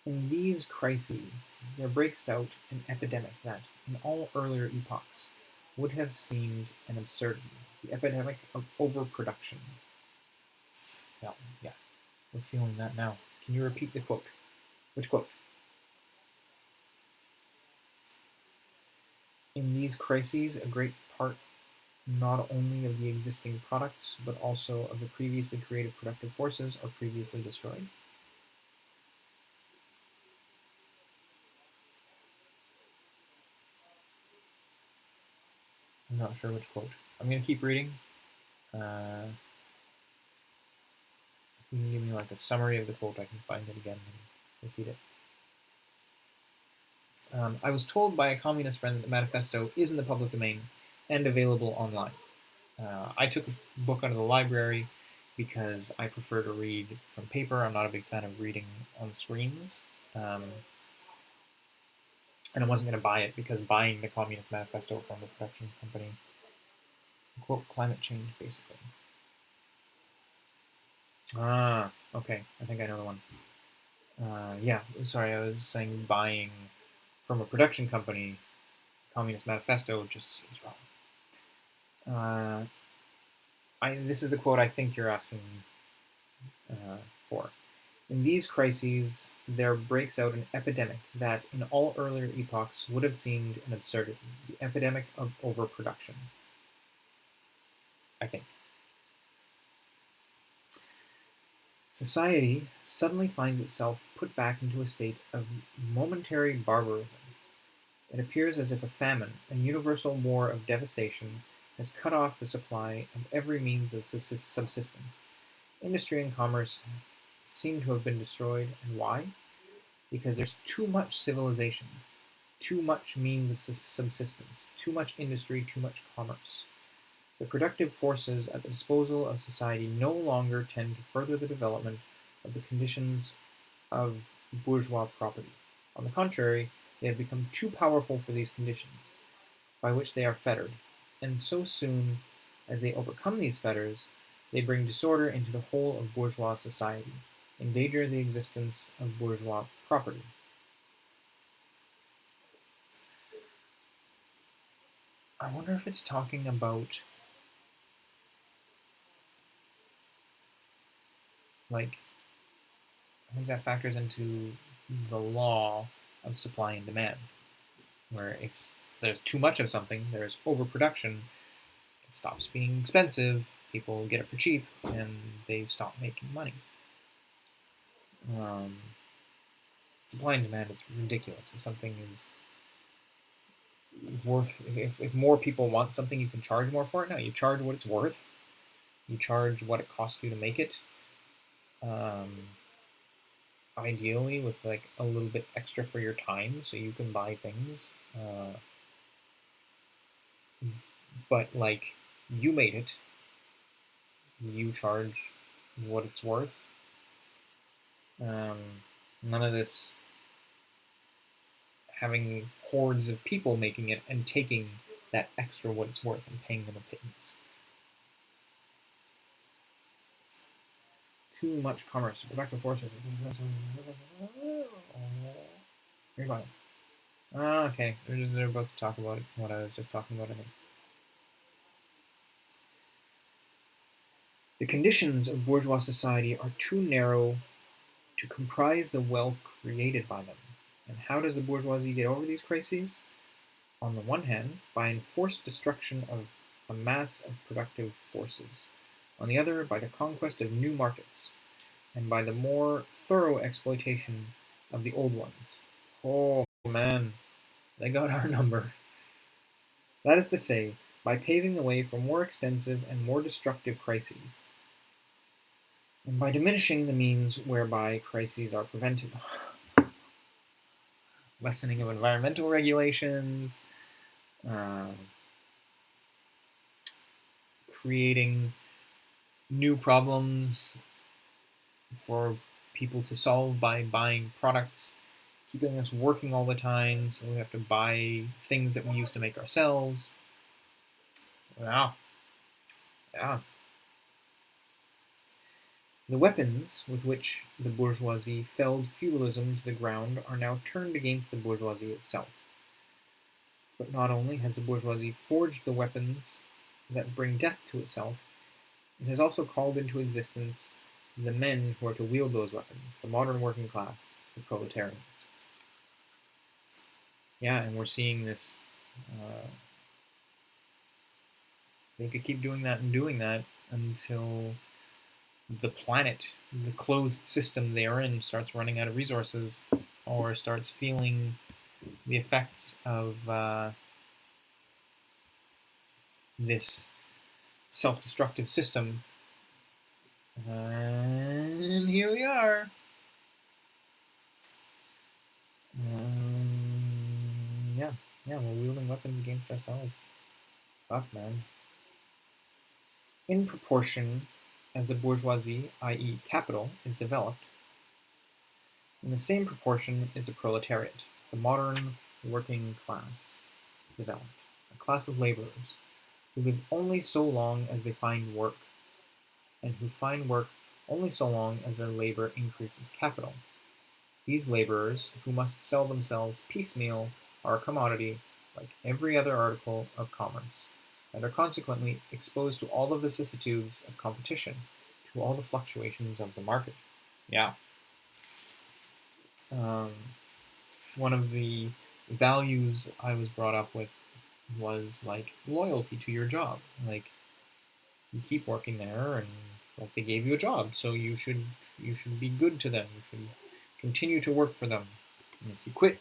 In these crises, there breaks out an epidemic that, in all earlier epochs, would have seemed an absurdity. The epidemic of overproduction. Well, yeah, we're feeling that now. Can you repeat the quote? Which quote? In these crises, a great part not only of the existing products, but also of the previously created productive forces are previously destroyed. I'm not sure which quote. I'm going to keep reading. If you can give me like a summary of the quote, I can find it again and repeat it. I was told by a communist friend that the manifesto is in the public domain and available online. I took a book out of the library because I prefer to read from paper. I'm not a big fan of reading on screens. And I wasn't going to buy it because buying the Communist Manifesto from the production company, quote, climate change, basically. Ah, okay. I think I know the one. Yeah, sorry, I was saying buying from a production company, Communist Manifesto, just seems wrong. This is the quote I think you're asking for. In these crises, there breaks out an epidemic that, in all earlier epochs, would have seemed an absurdity. The epidemic of overproduction, I think. Society suddenly finds itself put back into a state of momentary barbarism. It appears as if a famine, a universal war of devastation, has cut off the supply of every means of subsistence. Industry and commerce seem to have been destroyed. And why? Because there's too much civilization, too much means of subsistence, too much industry, too much commerce. The productive forces at the disposal of society no longer tend to further the development of the conditions of bourgeois property. On the contrary, they have become too powerful for these conditions, by which they are fettered, and so soon as they overcome these fetters, they bring disorder into the whole of bourgeois society, endanger the existence of bourgeois property. I wonder if it's talking about, like, I think that factors into the law of supply and demand, where if there's too much of something, there's overproduction, it stops being expensive, people get it for cheap, and they stop making money. Supply and demand is ridiculous. If something is worth, if more people want something, you can charge more for it. No, you charge what it's worth. You charge what it costs you to make it. Ideally, with like a little bit extra for your time, so you can buy things. But like, you made it. You charge what it's worth. None of this having hordes of people making it and taking that extra what it's worth and paying them a pittance. Too much commerce, productive forces. You're fine. Okay, they're about to talk about what I was just talking about, I think. The conditions of bourgeois society are too narrow to comprise the wealth created by them. And how does the bourgeoisie get over these crises? On the one hand, by enforced destruction of a mass of productive forces. On the other, by the conquest of new markets, and by the more thorough exploitation of the old ones. Oh man, they got our number. That is to say, by paving the way for more extensive and more destructive crises, and by diminishing the means whereby crises are prevented. Lessening of environmental regulations, creating new problems for people to solve by buying products, keeping us working all the time, so we have to buy things that we used to make ourselves. Yeah. Yeah. The weapons with which the bourgeoisie felled feudalism to the ground are now turned against the bourgeoisie itself. But not only has the bourgeoisie forged the weapons that bring death to itself, it has also called into existence the men who are to wield those weapons, the modern working class, the proletarians. Yeah, and we're seeing this. They could keep doing that and doing that until the planet, the closed system they are in, starts running out of resources or starts feeling the effects of this self-destructive system. And here we are. Yeah, we're wielding weapons against ourselves. Fuck, man. In proportion as the bourgeoisie, i.e. capital, is developed, in the same proportion is the proletariat, the modern working class, developed. A class of laborers who live only so long as they find work, and who find work only so long as their labor increases capital. These laborers, who must sell themselves piecemeal, are a commodity like every other article of commerce, and are consequently exposed to all the vicissitudes of competition, to all the fluctuations of the market. Yeah. One of the values I was brought up with was like loyalty to your job. Like, you keep working there, and like they gave you a job, so you should be good to them. You should continue to work for them. And if you quit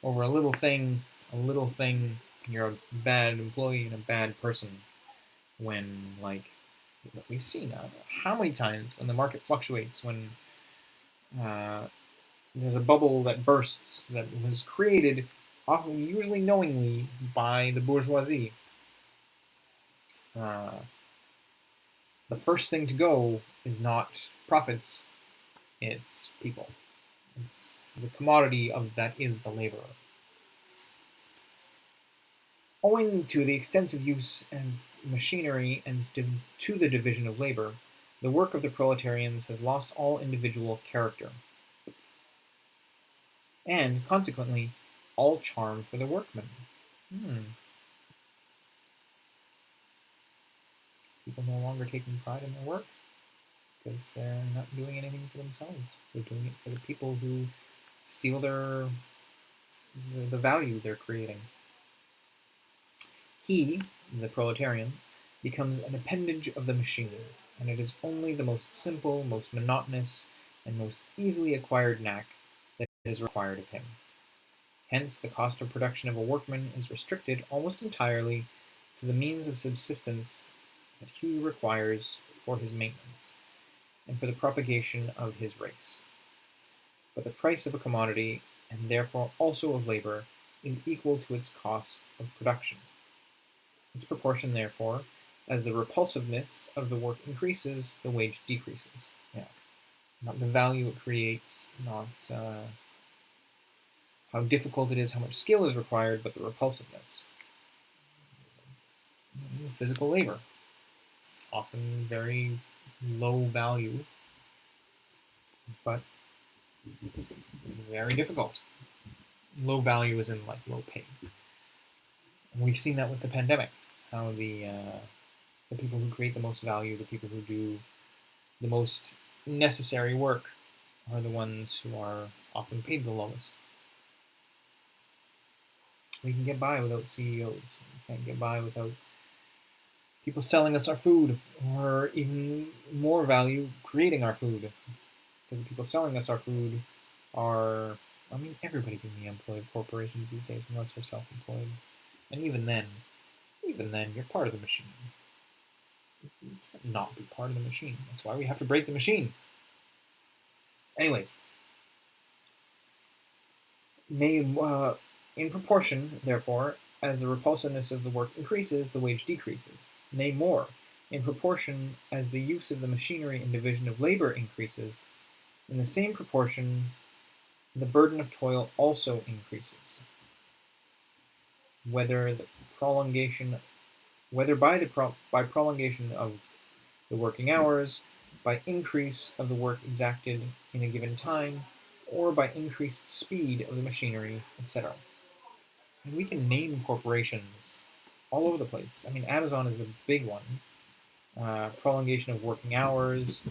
over a little thing, you're a bad employee and a bad person. When like we've seen how many times when the market fluctuates, when uh, there's a bubble that bursts that was created, often usually knowingly, by the bourgeoisie. Uh, the first thing to go is not profits, it's people. It's the commodity of that is the laborer. Owing to the extensive use of machinery and to the division of labor, the work of the proletarians has lost all individual character, and consequently all charm for the workman. People no longer taking pride in their work because they're not doing anything for themselves. They're doing it for the people who steal the value they're creating. He, the proletarian, becomes an appendage of the machine, and it is only the most simple, most monotonous, and most easily acquired knack that is required of him. Hence, the cost of production of a workman is restricted almost entirely to the means of subsistence that he requires for his maintenance, and for the propagation of his race. But the price of a commodity, and therefore also of labor, is equal to its cost of production. Its proportion, therefore, as the repulsiveness of the work increases, the wage decreases. Yeah. Not the value it creates, not how difficult it is, how much skill is required, but the repulsiveness. Physical labor, often very low value, but very difficult. Low value is in like low pay. And we've seen that with the pandemic, how the people who create the most value, the people who do the most necessary work, are the ones who are often paid the lowest. We can get by without CEOs. We can't get by without people selling us our food, or even more value, creating our food. Because the people selling us our food are, I mean, everybody's in the employed corporations these days, unless you're self-employed. And even then, you're part of the machine. You can't not be part of the machine. That's why we have to break the machine. Anyways, in proportion, therefore, as the repulsiveness of the work increases, the wage decreases. Nay, more, in proportion as the use of the machinery and division of labor increases, in the same proportion, the burden of toil also increases. Whether the prolongation whether by prolongation of the working hours, by increase of the work exacted in a given time, or by increased speed of the machinery, etc. And we can name corporations all over the place. I mean, Amazon is the big one. Prolongation of working hours,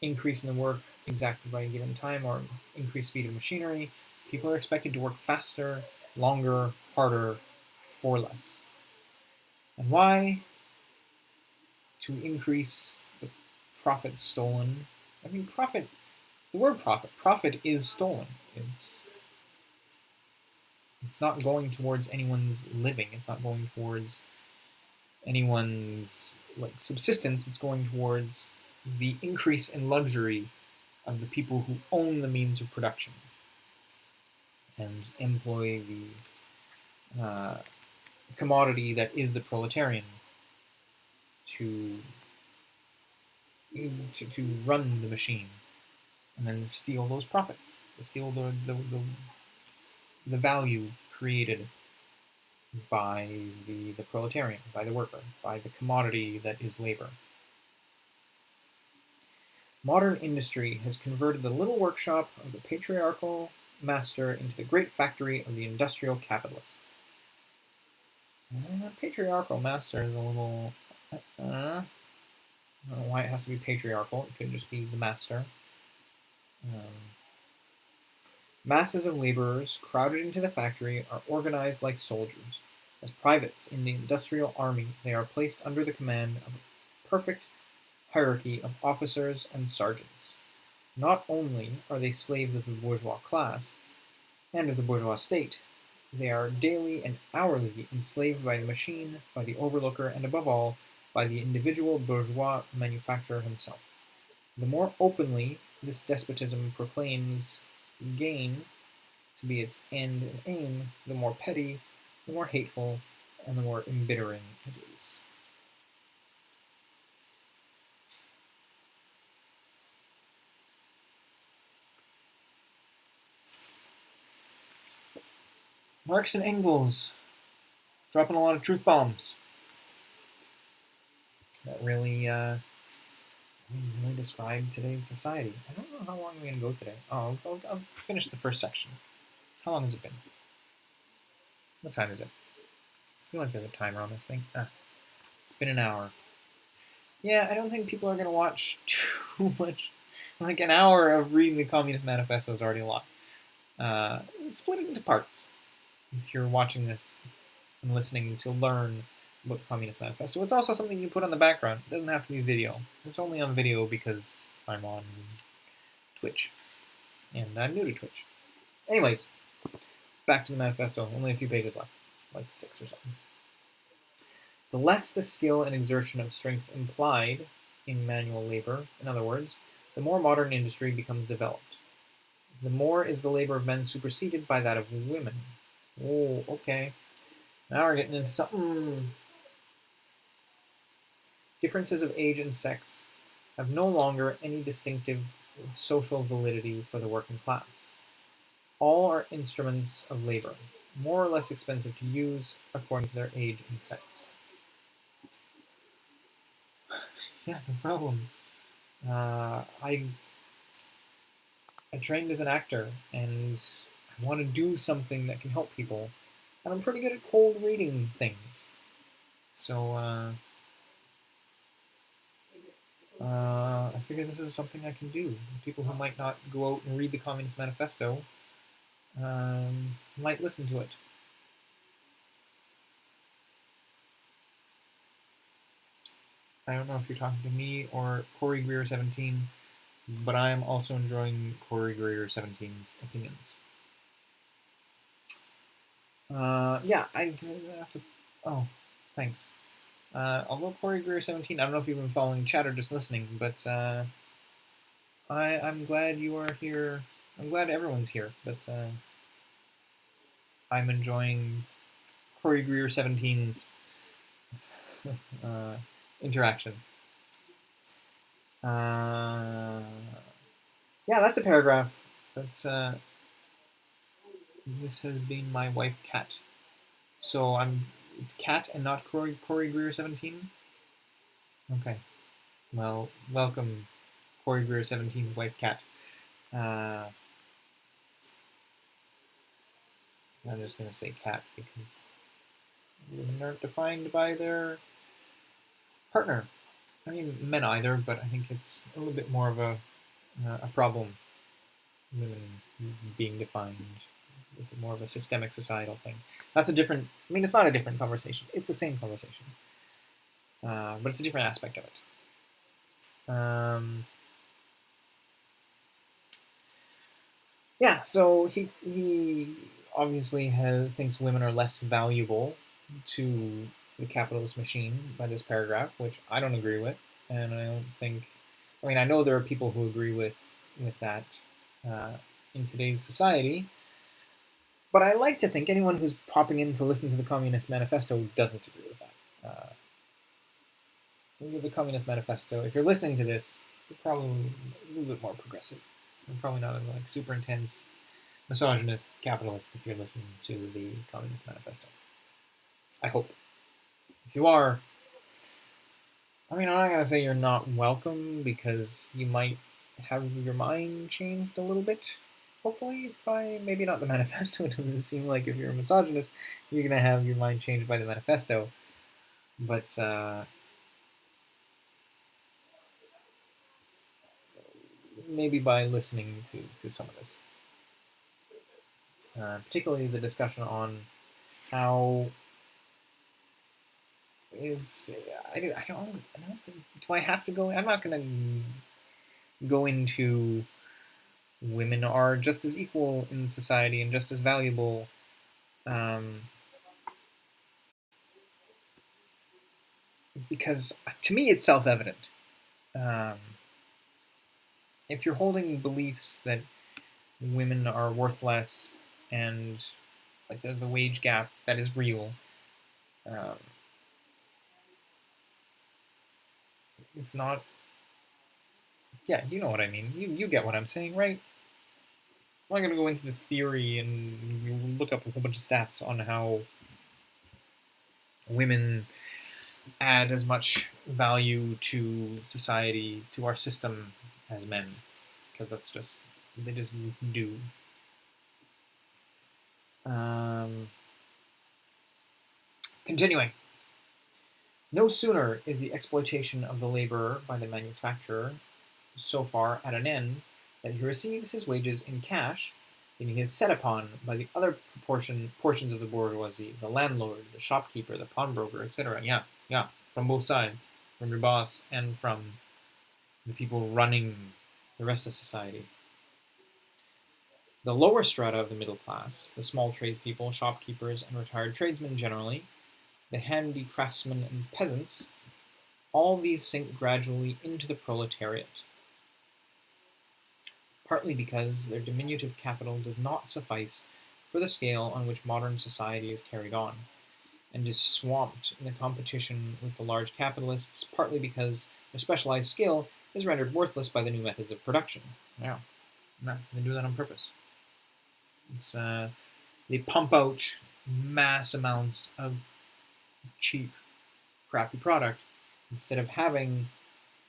increase in the work exacted by a given time, or increased speed of machinery. People are expected to work faster, longer, harder, for less. And why? To increase the profit stolen. I mean, profit, the word profit is stolen. It's not going towards anyone's living. It's not going towards anyone's subsistence. It's going towards the increase in luxury of the people who own the means of production and employ the commodity that is the proletarian to run the machine, and then steal those profits, steal the value created by the proletarian, by the worker, by the commodity that is labor. Modern industry has converted the little workshop of the patriarchal master into the great factory of the industrial capitalist. The patriarchal master is a little... I don't know why it has to be patriarchal. It could just be the master. Masses of laborers crowded into the factory are organized like soldiers. As privates in the industrial army, they are placed under the command of a perfect hierarchy of officers and sergeants. Not only are they slaves of the bourgeois class and of the bourgeois state, they are daily and hourly enslaved by the machine, by the overlooker, and above all, by the individual bourgeois manufacturer himself. The more openly this despotism proclaims gain to be its end and aim, the more petty, the more hateful, and the more embittering it is. Marx and Engels dropping a lot of truth bombs that really describe today's society. I don't know how long we're going to go today. Oh, I'll finish the first section. How long has it been? What time is it? I feel like there's a timer on this thing. It's been an hour. Yeah, I don't think people are going to watch too much. Like an hour of reading the Communist Manifesto is already a lot. Split it into parts. If you're watching this and listening to learn about the Communist Manifesto, it's also something you put on the background. It doesn't have to be video. It's only on video because I'm on Twitch. And I'm new to Twitch. Anyways, back to the manifesto. Only a few pages left. Like 6 or something. The less the skill and exertion of strength implied in manual labor, in other words, the more modern industry becomes developed. The more is the labor of men superseded by that of women. Oh, okay. Now we're getting into something. Differences of age and sex have no longer any distinctive social validity for the working class. All are instruments of labor, more or less expensive to use according to their age and sex. Yeah, no problem. I trained as an actor, and I want to do something that can help people, and I'm pretty good at cold reading things. So I figure this is something I can do. People who might not go out and read the Communist Manifesto might listen to it. I don't know if you're talking to me or Corey Greer 17, but I am also enjoying Corey Greer 17's opinions. Yeah, I have to... Oh, thanks. Although Corey Greer 17, I don't know if you've been following chat or just listening, but I'm glad you are here. I'm glad everyone's here, but I'm enjoying Corey Greer 17's interaction. Yeah, that's a paragraph. That's this has been my wife Kat. So I'm It's Kat and not Corey Greer 17? Okay. Well, welcome, Corey Greer 17's wife, Kat. I'm just going to say Kat because women aren't defined by their partner. I mean, men either, but I think it's a little bit more of a problem. Women being defined. It's more of a systemic societal thing. That's a different. I mean, it's not a different conversation. It's the same conversation, but it's a different aspect of it. Yeah. So he obviously thinks women are less valuable to the capitalist machine by this paragraph, which I don't agree with, and I don't think. I mean, I know there are people who agree with that in today's society, but I like to think anyone who's popping in to listen to the Communist Manifesto doesn't agree with that. The Communist Manifesto, if you're listening to this, you're probably a little bit more progressive. You're probably not like super intense misogynist capitalist if you're listening to the Communist Manifesto. I hope. If you are, I mean, I'm not going to say you're not welcome because you might have your mind changed a little bit. Hopefully by maybe not the manifesto. It doesn't seem like if you're a misogynist, you're going to have your mind changed by the manifesto. But maybe by listening to some of this. Particularly the discussion on how it's I don't think, do I have to go? I'm not going to go into women are just as equal in society and just as valuable. Because to me it's self-evident. If you're holding beliefs that women are worth less and like there's the wage gap that is real, it's not. Yeah, you know what I mean. You get what I'm saying, right? I'm not going to go into the theory and look up a whole bunch of stats on how women add as much value to society, to our system, as men, because that's just, they just do. Continuing. No sooner is the exploitation of the laborer by the manufacturer so far at an end that he receives his wages in cash, than he is set upon by the other portions of the bourgeoisie, the landlord, the shopkeeper, the pawnbroker, etc. Yeah, from both sides, from your boss and from the people running the rest of society. The lower strata of the middle class, the small tradespeople, shopkeepers, and retired tradesmen generally, the handicraftsmen and peasants, all these sink gradually into the proletariat, partly because their diminutive capital does not suffice for the scale on which modern society is carried on, and is swamped in the competition with the large capitalists, partly because their specialized skill is rendered worthless by the new methods of production. Yeah, they do that on purpose. It's they pump out mass amounts of cheap, crappy product instead of having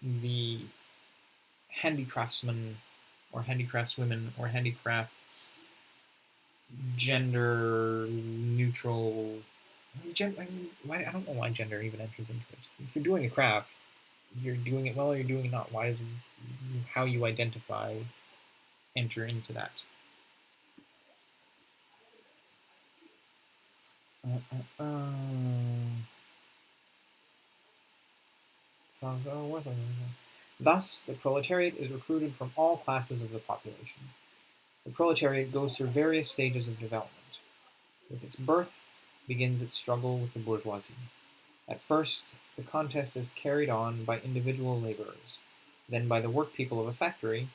the handicraftsmen or handicraftswomen or handicrafts gender neutral. I don't know why gender even enters into it. If you're doing a craft, you're doing it well or you're doing it not. Why does how you identify enter into that? Thus, the proletariat is recruited from all classes of the population. The proletariat goes through various stages of development. With its birth begins its struggle with the bourgeoisie. At first, the contest is carried on by individual laborers, then by the workpeople of a factory,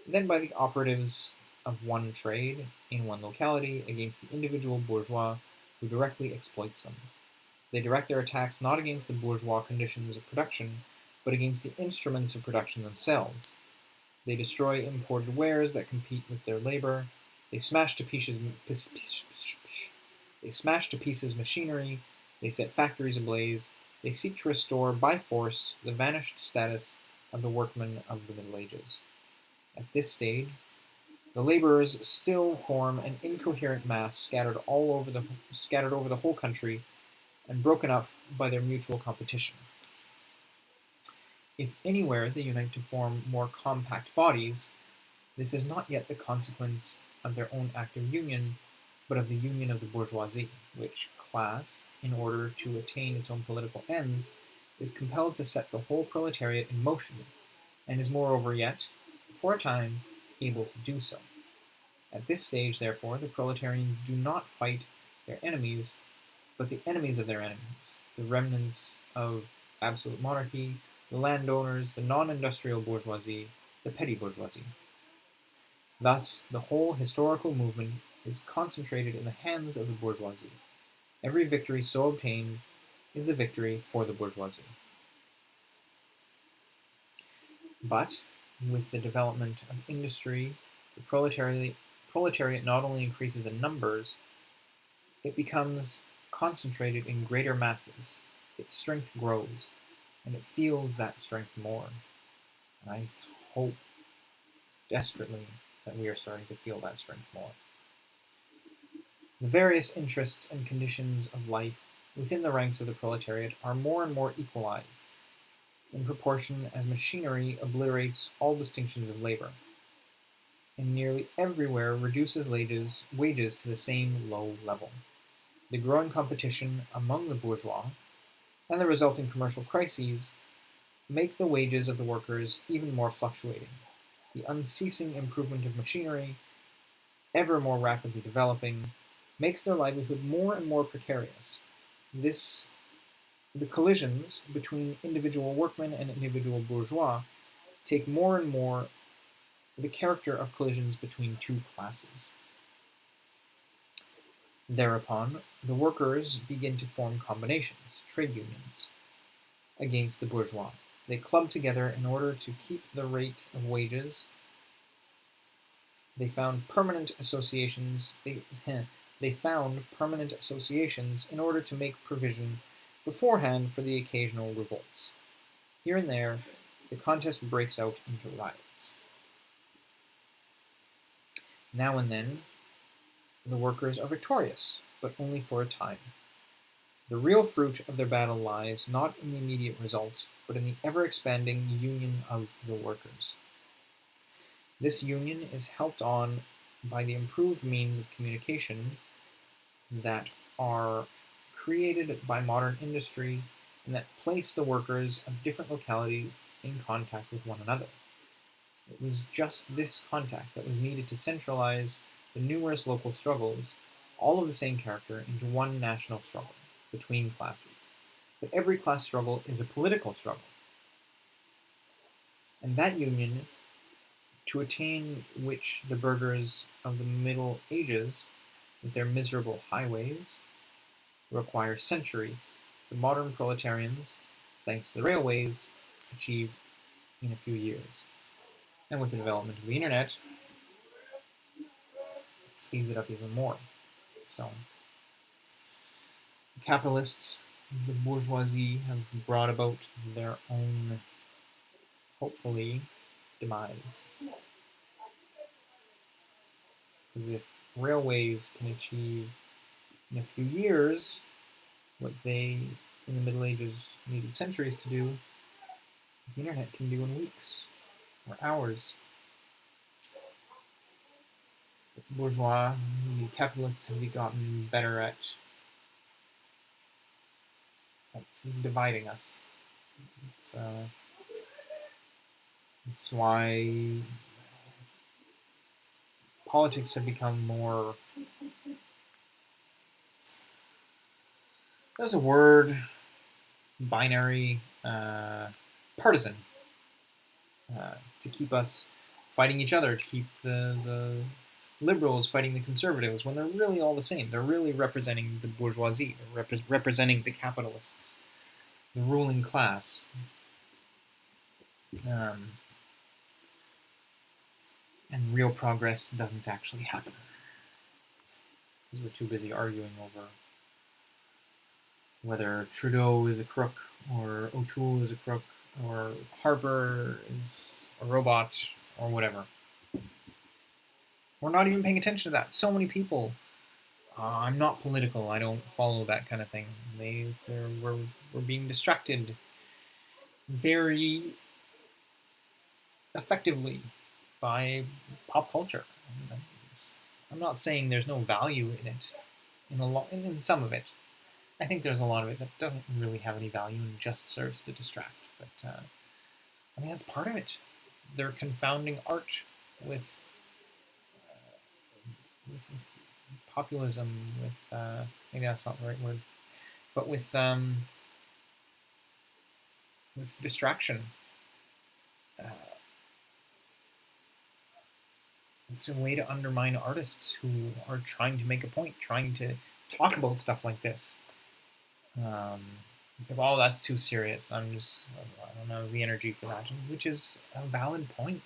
then by the operatives of one trade in one locality against the individual bourgeois who directly exploits them. They direct their attacks not against the bourgeois conditions of production, but against the instruments of production themselves. They destroy imported wares that compete with their labor. They smash to pieces machinery They set factories ablaze. They seek to restore by force the vanished status of the workmen of the Middle Ages. At this stage, the laborers still form an incoherent mass scattered over the whole country and broken up by their mutual competition. If anywhere they unite to form more compact bodies, this is not yet the consequence of their own active union, but of the union of the bourgeoisie, which class, in order to attain its own political ends, is compelled to set the whole proletariat in motion, and is moreover yet, for a time, able to do so. At this stage, therefore, the proletarians do not fight their enemies, but the enemies of their enemies, the remnants of absolute monarchy, the landowners, the non-industrial bourgeoisie, the petty bourgeoisie. Thus, the whole historical movement is concentrated in the hands of the bourgeoisie. Every victory so obtained is a victory for the bourgeoisie. But, with the development of industry, the proletariat not only increases in numbers, it becomes concentrated in greater masses. Its strength grows, and it feels that strength more. And I hope desperately that we are starting to feel that strength more. The various interests and conditions of life within the ranks of the proletariat are more and more equalized, in proportion as machinery obliterates all distinctions of labor, and nearly everywhere reduces wages to the same low level. The growing competition among the bourgeois and the resulting commercial crises make the wages of the workers even more fluctuating. The unceasing improvement of machinery, ever more rapidly developing, makes their livelihood more and more precarious. The collisions between individual workmen and individual bourgeois take more and more the character of collisions between two classes. Thereupon, the workers begin to form combinations, trade unions, against the bourgeois. They club together in order to keep the rate of wages. They found permanent associations in order to make provision beforehand for the occasional revolts. Here and there, the contest breaks out into riots. Now and then, the workers are victorious, but only for a time. The real fruit of their battle lies not in the immediate result, but in the ever-expanding union of the workers. This union is helped on by the improved means of communication that are created by modern industry and that place the workers of different localities in contact with one another. It was just this contact that was needed to centralize the numerous local struggles, all of the same character, into one national struggle between classes. But every class struggle is a political struggle. And that union, to attain which the burghers of the Middle Ages, with their miserable highways, require centuries, the modern proletarians, thanks to the railways, achieve in a few years. And with the development of the internet, it speeds it up even more. So, the capitalists, the bourgeoisie, have brought about their own, hopefully, demise. Because if railways can achieve in a few years what they, in the Middle Ages, needed centuries to do, the internet can do in weeks or hours. But the bourgeois, the capitalists have gotten better at dividing us. It's why politics have become more, there's a word, binary, partisan, to keep us fighting each other, to keep the liberals fighting the conservatives, when they're really all the same. They're really representing the bourgeoisie. They're representing the capitalists, the ruling class. And real progress doesn't actually happen, because we're too busy arguing over whether Trudeau is a crook, or O'Toole is a crook, or Harper is a robot, or whatever. We're not even paying attention to that. So many people. I'm not political. I don't follow that kind of thing. We're being distracted very effectively by pop culture. I'm not saying there's no value in it, in some of it. I think there's a lot of it that doesn't really have any value and just serves to distract. But I mean, that's part of it. They're confounding art with populism, with maybe that's not the right word, but with distraction. It's a way to undermine artists who are trying to make a point, trying to talk about stuff like this. Oh, that's too serious. I don't have the energy for that, which is a valid point,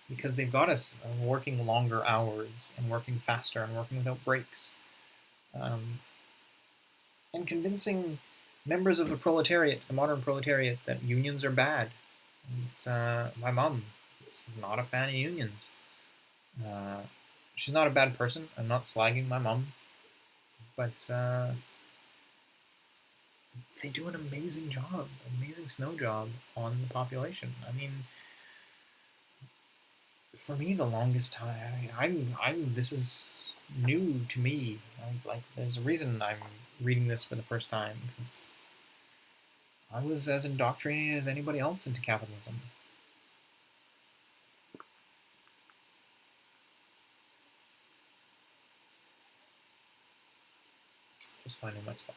because they've got us working longer hours and working faster and working without breaks, and convincing members of the proletariat, the modern proletariat, that unions are bad. And, my mom is not a fan of unions. She's not a bad person. I'm not slagging my mom, but they do an amazing job, amazing snow job on the population. I mean, for me, the longest time, this is new to me. There's a reason I'm reading this for the first time, because I was as indoctrinated as anybody else into capitalism. Just finding my spot.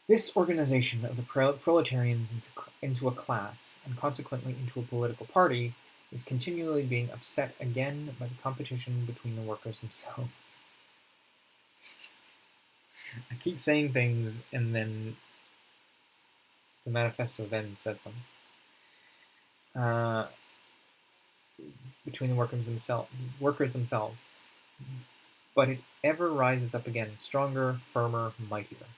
This organization of the proletarians into a class, and consequently into a political party, is continually being upset again by the competition between the workers themselves. I keep saying things, and then the manifesto then says them. Between the workers themselves. But it ever rises up again, stronger, firmer, mightier.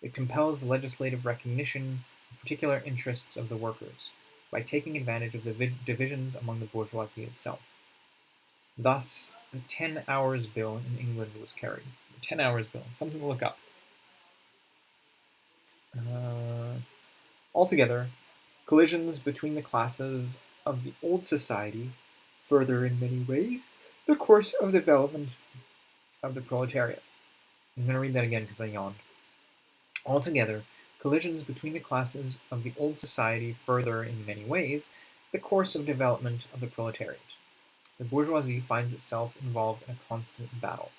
It compels legislative recognition of particular interests of the workers by taking advantage of the divisions among the bourgeoisie itself. Thus, the 10 Hours Bill in England was carried. The 10 Hours Bill, something to look up. Altogether, collisions between the classes of the old society further in many ways the course of development of the proletariat. I'm going to read that again because I yawned. Altogether, collisions between the classes of the old society further in many ways the course of development of the proletariat. The bourgeoisie finds itself involved in a constant battle.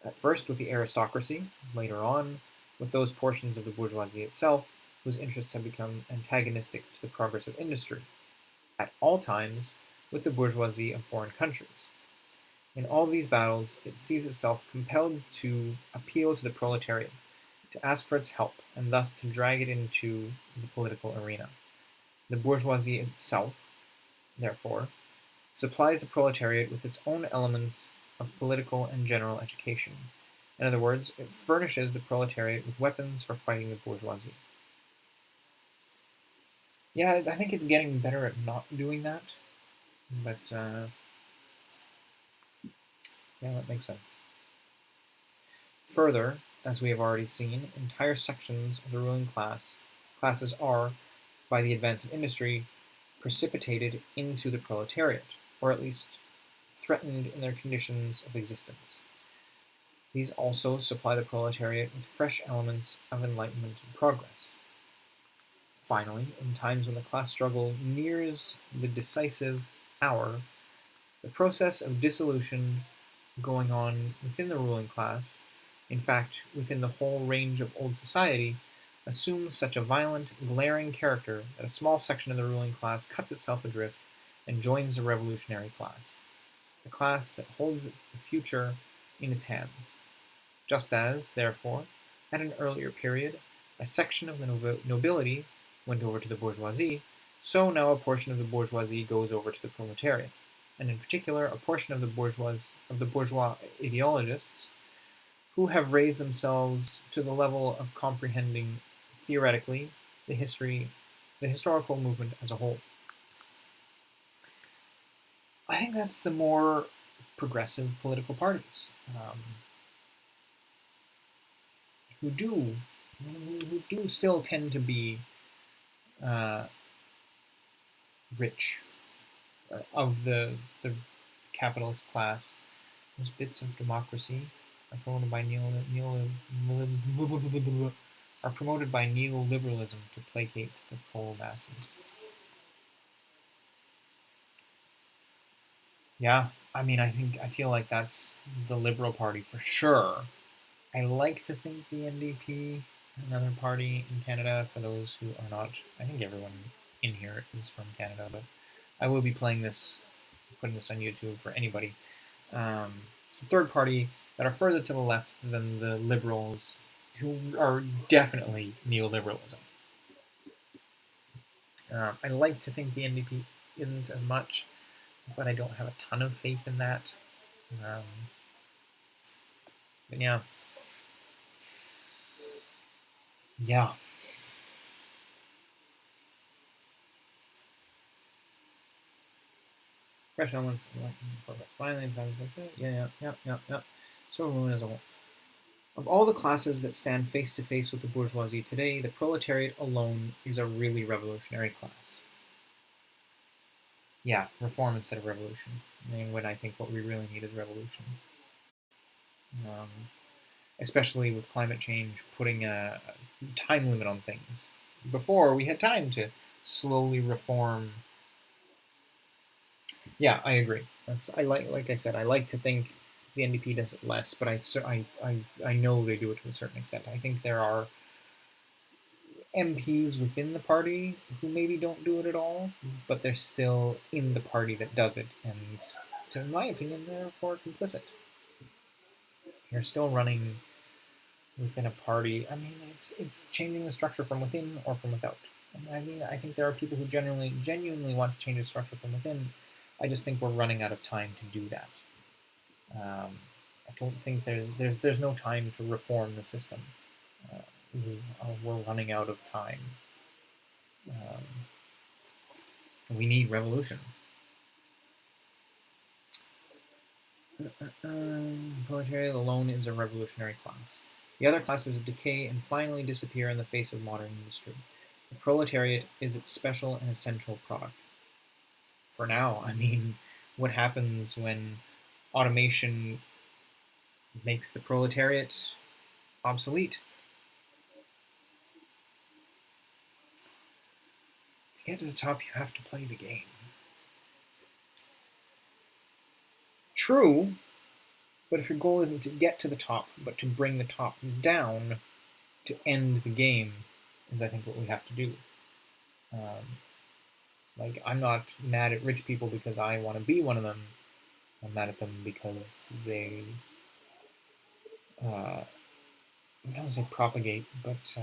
At first with the aristocracy, later on with those portions of the bourgeoisie itself whose interests have become antagonistic to the progress of industry. At all times with the bourgeoisie of foreign countries. In all these battles, it sees itself compelled to appeal to the proletariat, to ask for its help, and thus to drag it into the political arena. The bourgeoisie itself, therefore, supplies the proletariat with its own elements of political and general education. In other words, it furnishes the proletariat with weapons for fighting the bourgeoisie. Yeah, I think it's getting better at not doing that, but yeah, that makes sense. Further, as we have already seen, entire sections of the ruling classes are, by the advance of industry, precipitated into the proletariat, or at least threatened in their conditions of existence. These also supply the proletariat with fresh elements of enlightenment and progress. Finally, in times when the class struggle nears the decisive hour, the process of dissolution going on within the ruling class, in fact, within the whole range of old society, assumes such a violent, glaring character that a small section of the ruling class cuts itself adrift and joins the revolutionary class, the class that holds the future in its hands. Just as, therefore, at an earlier period, a section of the nobility went over to the bourgeoisie, so now a portion of the bourgeoisie goes over to the proletariat, and in particular a portion of the bourgeois ideologists who have raised themselves to the level of comprehending theoretically the historical movement as a whole. I think that's the more progressive political parties who do still tend to be rich of the capitalist class. There's bits of democracy are promoted by neoliberalism to placate the poor masses. Yeah, I mean, I feel like that's the Liberal Party for sure. I like to think the NDP, another party in Canada, for those who are not. I think everyone in here is from Canada, but I will be putting this on YouTube for anybody. Third party that are further to the left than the Liberals, who are definitely neoliberalism. I like to think the NDP isn't as much, but I don't have a ton of faith in that. But yeah. Yeah. Fresh elements, progress, violence, yeah. So ruin as a whole. Of all the classes that stand face to face with the bourgeoisie today, the proletariat alone is a really revolutionary class. Yeah, reform instead of revolution. I mean, when I think what we really need is revolution. Especially with climate change putting a time limit on things. Before, we had time to slowly reform. Yeah, I agree. Like I said, I like to think the NDP does it less, but I know they do it to a certain extent. I think there are MPs within the party who maybe don't do it at all, but they're still in the party that does it, and to my opinion, they're therefore complicit. You're still running within a party. I mean, it's changing the structure from within or from without. I mean, I think there are people who genuinely want to change the structure from within. I just think we're running out of time to do that. I don't think there's no time to reform the system. We're running out of time. We need revolution. Proletariat alone is a revolutionary class. The other classes decay and finally disappear in the face of modern industry. The proletariat is its special and essential product. For now, I mean, what happens when automation makes the proletariat obsolete? To get to the top, you have to play the game. True, but if your goal isn't to get to the top, but to bring the top down, to end the game, is I think what we have to do. Like, I'm not mad at rich people because I want to be one of them. I'm mad at them because they, I don't say propagate, but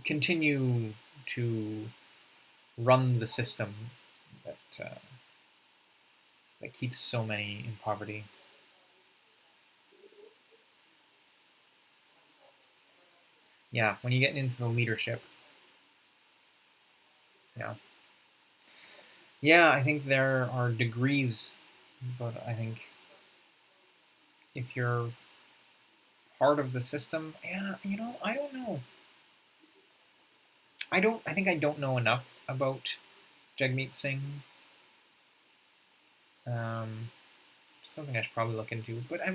continue to run the system that that keeps so many in poverty. Yeah, when you get into the leadership, yeah, I think there are degrees, but I think if you're part of the system, yeah, I don't know. I think I don't know enough about Jagmeet Singh. Something I should probably look into, but I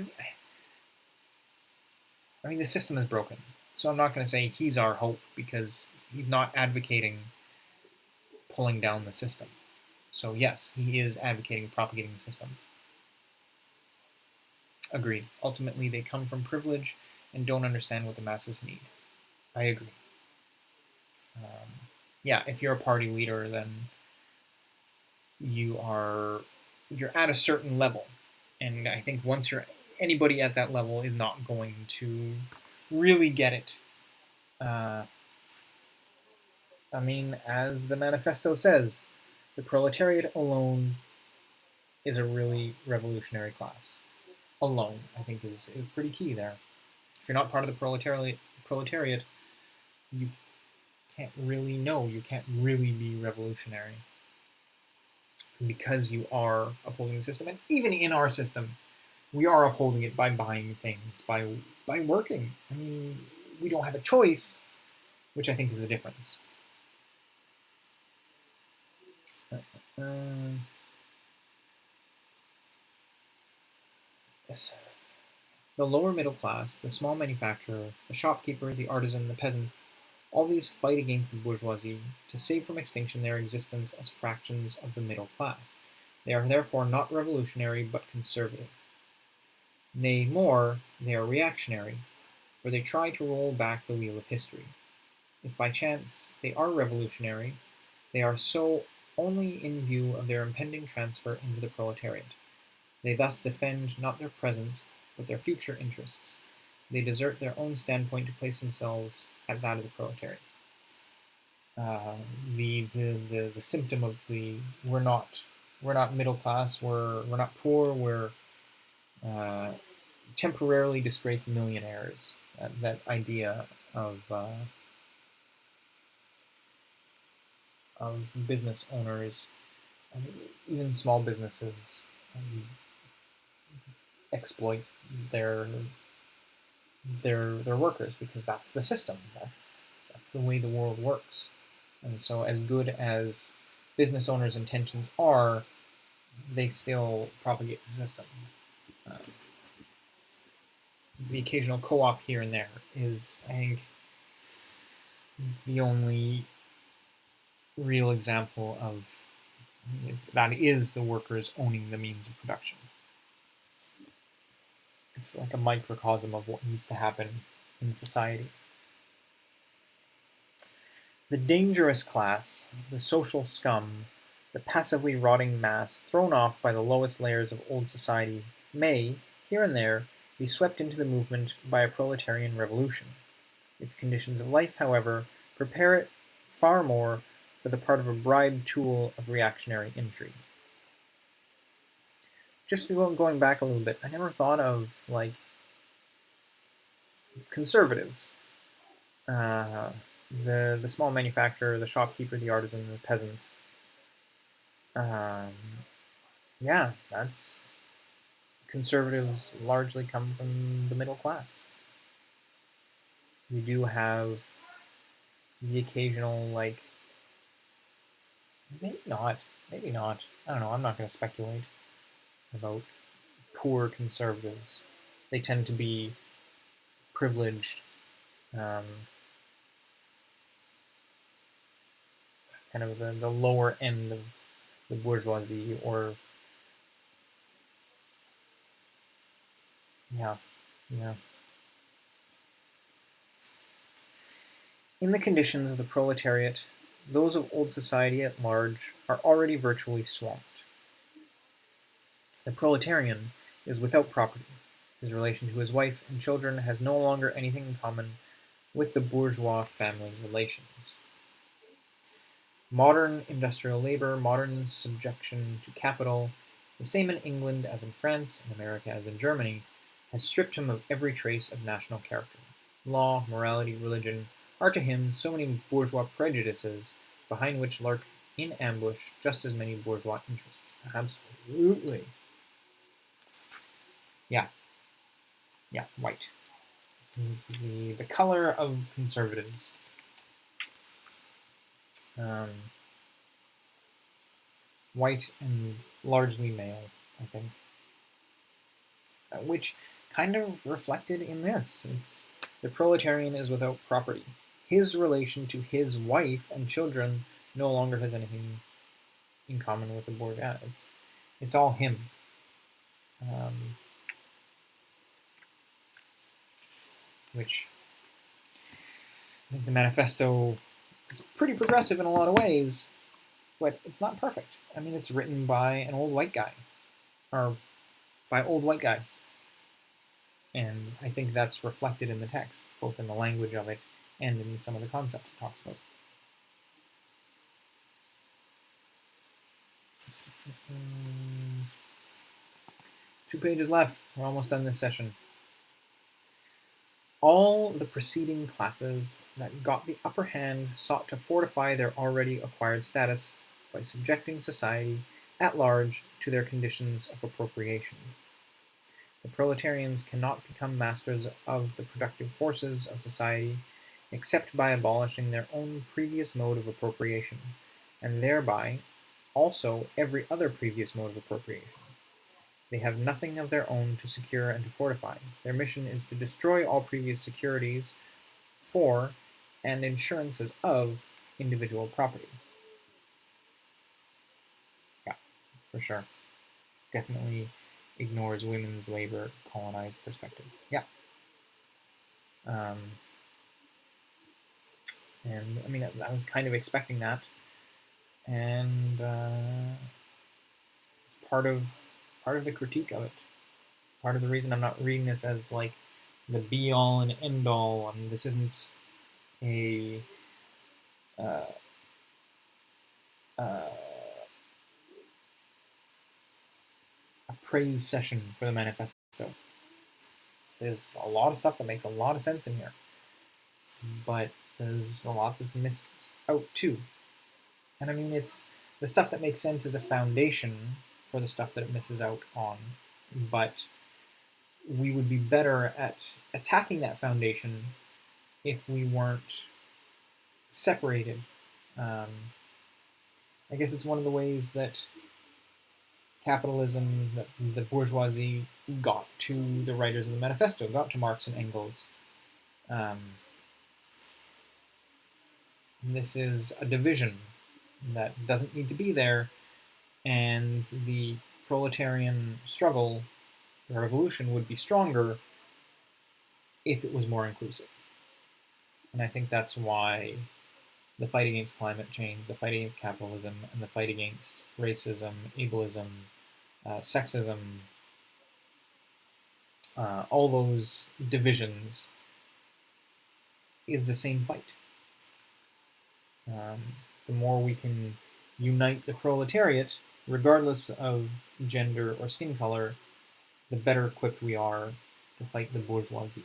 mean, the system is broken, so I'm not going to say he's our hope because he's not advocating pulling down the system. So yes, he is advocating propagating the system. Agreed. Ultimately, they come from privilege and don't understand what the masses need. I agree. Yeah, if you're a party leader, then you're at a certain level, and I think once anybody at that level is not going to really get it. I mean, as the manifesto says, the proletariat alone is a really revolutionary class. alone, I think, is pretty key there. If you're not part of the proletariat, you can't really know, you can't really be revolutionary, because you are upholding the system. And even in our system, we are upholding it by buying things, by working. I mean, we don't have a choice, which I think is the difference. Yes. The lower middle class, the small manufacturer, the shopkeeper, the artisan, the peasant, all these fight against the bourgeoisie to save from extinction their existence as fractions of the middle class. They are therefore not revolutionary but conservative. Nay, more, they are reactionary, for they try to roll back the wheel of history. If by chance they are revolutionary, they are so only in view of their impending transfer into the proletariat. They thus defend not their present, but their future interests. They desert their own standpoint to place themselves at that of the proletariat. The symptom of the we're not middle class, we're not poor, we're temporarily disgraced millionaires. That idea of business owners, even small businesses, exploit their workers, because that's the system. That's the way the world works. And so, as good as business owners' intentions are, they still propagate the system. The occasional co-op here and there is, I think, the only real example of that is the workers owning the means of production. It's like a microcosm of what needs to happen in society. The dangerous class, the social scum, the passively rotting mass thrown off by the lowest layers of old society may, here and there, be swept into the movement by a proletarian revolution. Its conditions of life, however, prepare it far more for the part of a bribed tool of reactionary intrigue. Just going back a little bit, I never thought of, like, conservatives. The small manufacturer, the shopkeeper, the artisan, the peasant. Yeah, that's conservatives largely come from the middle class. We do have the occasional, like, maybe not. I don't know, I'm not going to speculate about poor conservatives. They tend to be privileged, kind of the lower end of the bourgeoisie, or yeah. In the conditions of the proletariat, those of old society at large are already virtually swamped. The proletarian is without property. His relation to his wife and children has no longer anything in common with the bourgeois family relations. Modern industrial labor, modern subjection to capital, the same in England as in France, in America as in Germany, has stripped him of every trace of national character. Law, morality, religion are to him so many bourgeois prejudices, behind which lurk in ambush just as many bourgeois interests. Absolutely. Yeah, white. This is the color of conservatives. White and largely male, I think. Which kind of reflected in this. It's the proletarian is without property. His relation to his wife and children no longer has anything in common with the bourgeois. It's all him. Which I think the manifesto is pretty progressive in a lot of ways, but it's not perfect. I mean, it's written by an old white guy, or by old white guys. And I think that's reflected in the text, both in the language of it and in some of the concepts it talks about. 2 pages left. We're almost done this session. All the preceding classes that got the upper hand sought to fortify their already acquired status by subjecting society at large to their conditions of appropriation. The proletarians cannot become masters of the productive forces of society except by abolishing their own previous mode of appropriation, and thereby also every other previous mode of appropriation. They have nothing of their own to secure and to fortify. Their mission is to destroy all previous securities for and insurances of individual property. Yeah, for sure. Definitely ignores women's labor colonized perspective. Yeah. And I mean, I was kind of expecting that, and it's part of the critique of it. Part of the reason I'm not reading this as like the be all and end all. I mean, this isn't a a praise session for the manifesto. There's a lot of stuff that makes a lot of sense in here, but there's a lot that's missed out too. And I mean, it's the stuff that makes sense is a foundation for the stuff that it misses out on, but we would be better at attacking that foundation if we weren't separated. I guess it's one of the ways that capitalism, that the bourgeoisie got to the writers of the manifesto, got to Marx and Engels. This is a division that doesn't need to be there, and the proletarian struggle, the revolution, would be stronger if it was more inclusive. And I think that's why the fight against climate change, the fight against capitalism, and the fight against racism, ableism, sexism, all those divisions is the same fight. The more we can unite the proletariat, regardless of gender or skin color, the better equipped we are to fight the bourgeoisie.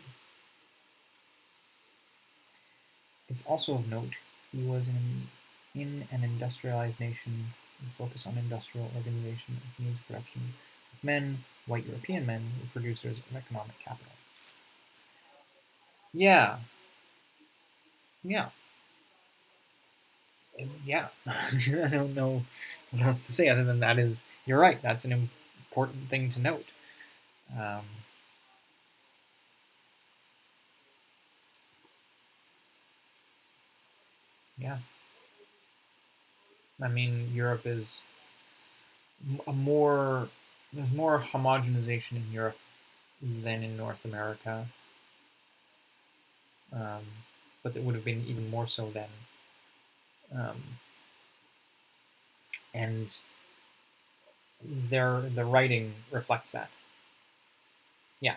It's also of note he was in an industrialized nation with focus on industrial organization of means of production, with men, white European men, were producers of economic capital. Yeah. Yeah. Yeah. I don't know what else to say other than that is, you're right, that's an important thing to note. Yeah. I mean, Europe is there's more homogenization in Europe than in North America. But it would have been even more so then. And the writing reflects that. Yeah.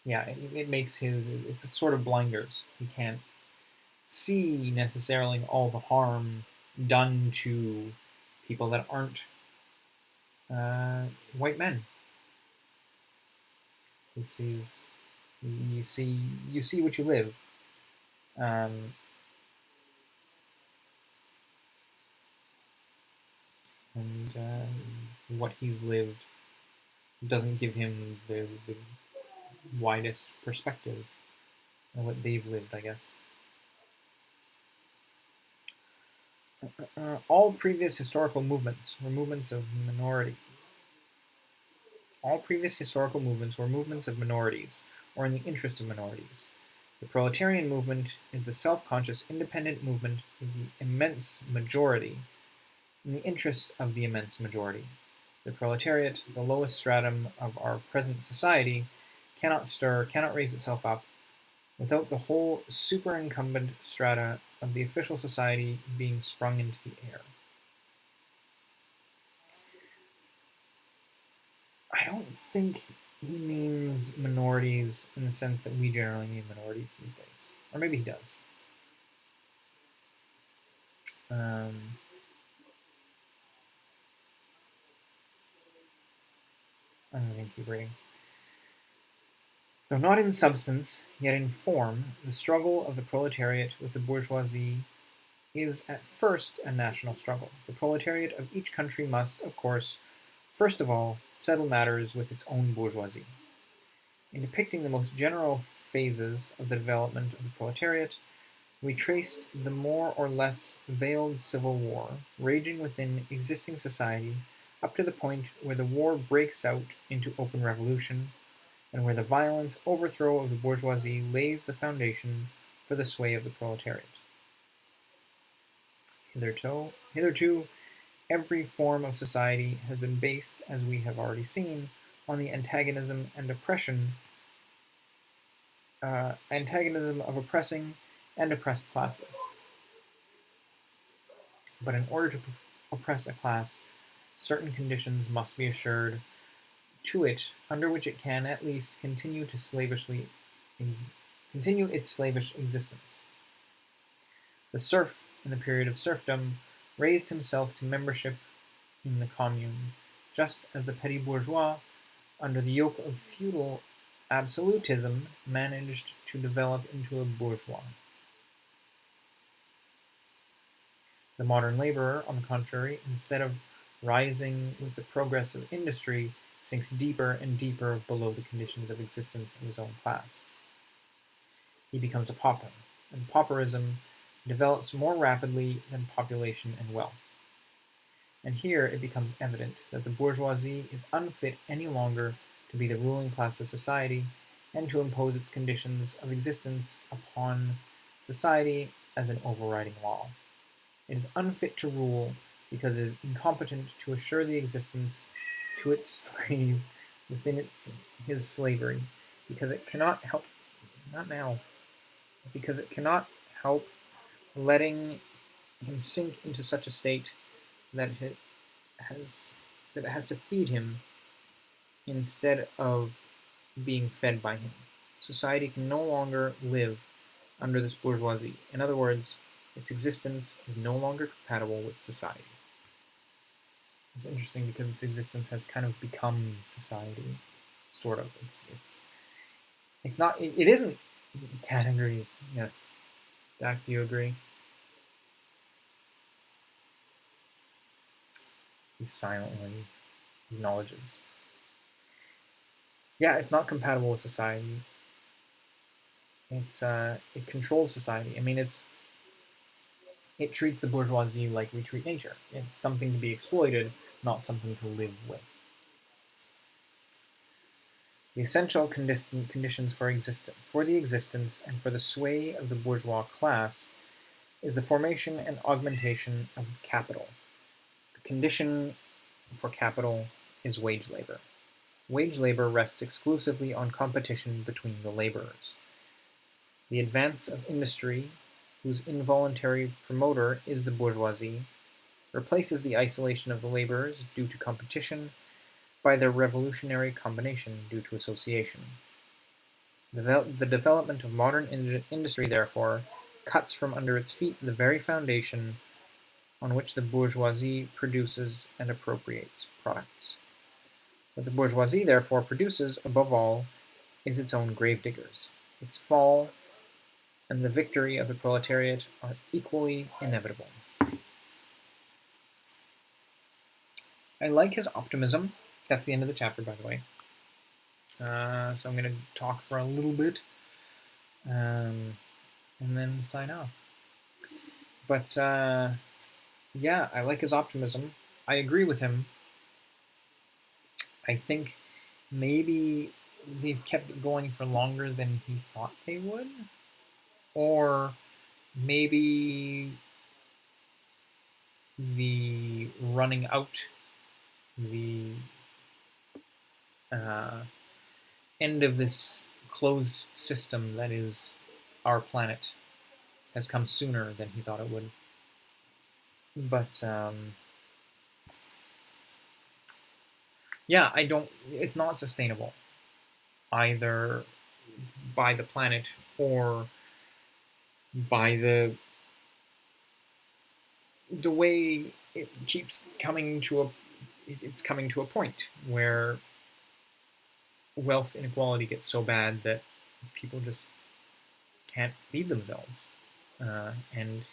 Yeah, it makes it's a sort of blinders. He can't see necessarily all the harm done to people that aren't white men. He sees, you see what you live. And what he's lived doesn't give him the widest perspective of what they've lived, I guess. All previous historical movements were movements of minority. All previous historical movements were movements of minorities, or in the interest of minorities. The proletarian movement is the self-conscious, independent movement of the immense majority, in the interest of the immense majority. The proletariat, the lowest stratum of our present society, cannot stir, cannot raise itself up, without the whole superincumbent strata of the official society being sprung into the air. I don't think he means minorities in the sense that we generally mean minorities these days. Or maybe he does. I'm going to keep reading. Though not in substance, yet in form, the struggle of the proletariat with the bourgeoisie is at first a national struggle. The proletariat of each country must, of course, first of all, settle matters with its own bourgeoisie. In depicting the most general phases of the development of the proletariat, we traced the more or less veiled civil war raging within existing society up to the point where the war breaks out into open revolution, and where the violent overthrow of the bourgeoisie lays the foundation for the sway of the proletariat. Hitherto, every form of society has been based, as we have already seen, on the antagonism of oppressing and oppressed classes. But in order to oppress a class, certain conditions must be assured to it under which it can at least continue its slavish existence. The serf, in the period of serfdom, raised himself to membership in the commune, just as the petty bourgeois, under the yoke of feudal absolutism, managed to develop into a bourgeois. The modern laborer, on the contrary, instead of rising with the progress of industry, sinks deeper and deeper below the conditions of existence of his own class. He becomes a pauper, and pauperism develops more rapidly than population and wealth. And here it becomes evident that the bourgeoisie is unfit any longer to be the ruling class of society and to impose its conditions of existence upon society as an overriding law. It is unfit to rule because it is incompetent to assure the existence to its slave within his slavery, because it cannot help letting him sink into such a state that it has to feed him instead of being fed by him. Society can no longer live under this bourgeoisie. In other words, its existence is no longer compatible with society. It's interesting because its existence has kind of become society, sort of. It's not. It isn't categories. Yes, Dak, do you agree? He silently acknowledges. Yeah, it's not compatible with society. It controls society. I mean, it treats the bourgeoisie like we treat nature. It's something to be exploited, not something to live with. The essential conditions for the existence and for the sway of the bourgeois class is the formation and augmentation of capital. The condition for capital is wage labor. Wage labor rests exclusively on competition between the laborers. The advance of industry, whose involuntary promoter is the bourgeoisie, replaces the isolation of the laborers due to competition by their revolutionary combination due to association. The development of modern industry, therefore, cuts from under its feet the very foundation on which the bourgeoisie produces and appropriates products. What the bourgeoisie, therefore, produces, above all, is its own gravediggers. Its fall and the victory of the proletariat are equally inevitable. I like his optimism. That's the end of the chapter, by the way. So I'm going to talk for a little bit and then sign off. But yeah, I like his optimism. I agree with him. I think maybe they've kept it going for longer than he thought they would. Or maybe the running out, the end of this closed system that is our planet has come sooner than he thought it would. But yeah, it's not sustainable either by the planet or by the way it keeps coming to a point where wealth inequality gets so bad that people just can't feed themselves. And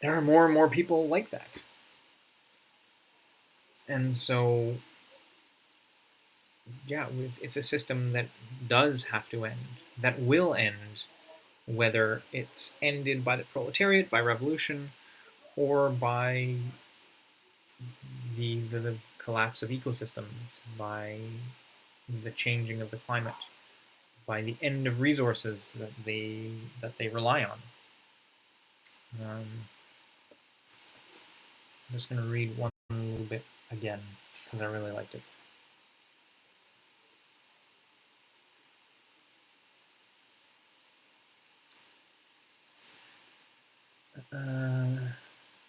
there are more and more people like that. And so, yeah, it's a system that does have to end, that will end, whether it's ended by the proletariat, by revolution, or by the collapse of ecosystems, by the changing of the climate, by the end of resources that they rely on. I'm just going to read one little bit again because I really liked it.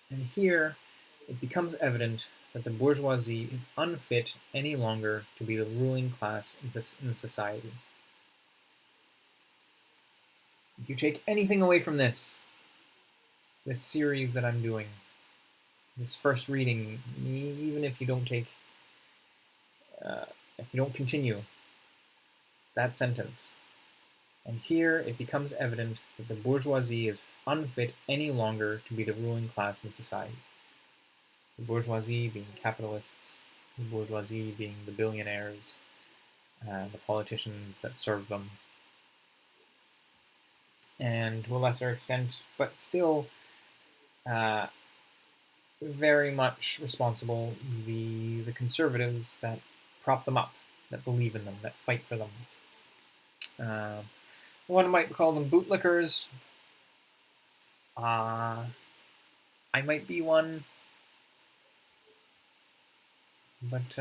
And here it becomes evident that the bourgeoisie is unfit any longer to be the ruling class in society. If you take anything away from this series that I'm doing, this first reading, even if you don't take, if you don't continue that sentence, and here it becomes evident that the bourgeoisie is unfit any longer to be the ruling class in society. The bourgeoisie being capitalists, the bourgeoisie being the billionaires, the politicians that serve them, and to a lesser extent, but still very much responsible, the conservatives that prop them up, that believe in them, that fight for them. One might call them bootlickers. I might be one. But,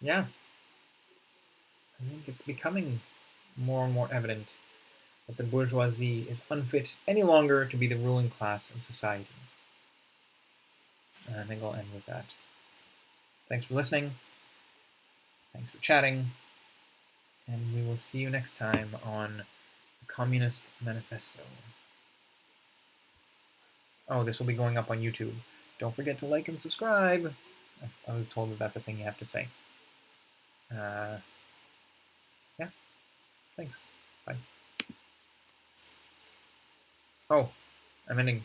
yeah. I think it's becoming more and more evident that the bourgeoisie is unfit any longer to be the ruling class of society. And I think I'll end with that. Thanks for listening. Thanks for chatting. And we will see you next time on the Communist Manifesto. Oh, this will be going up on YouTube. Don't forget to like and subscribe. I was told that that's a thing you have to say. Yeah. Thanks. Bye. Oh, I'm ending.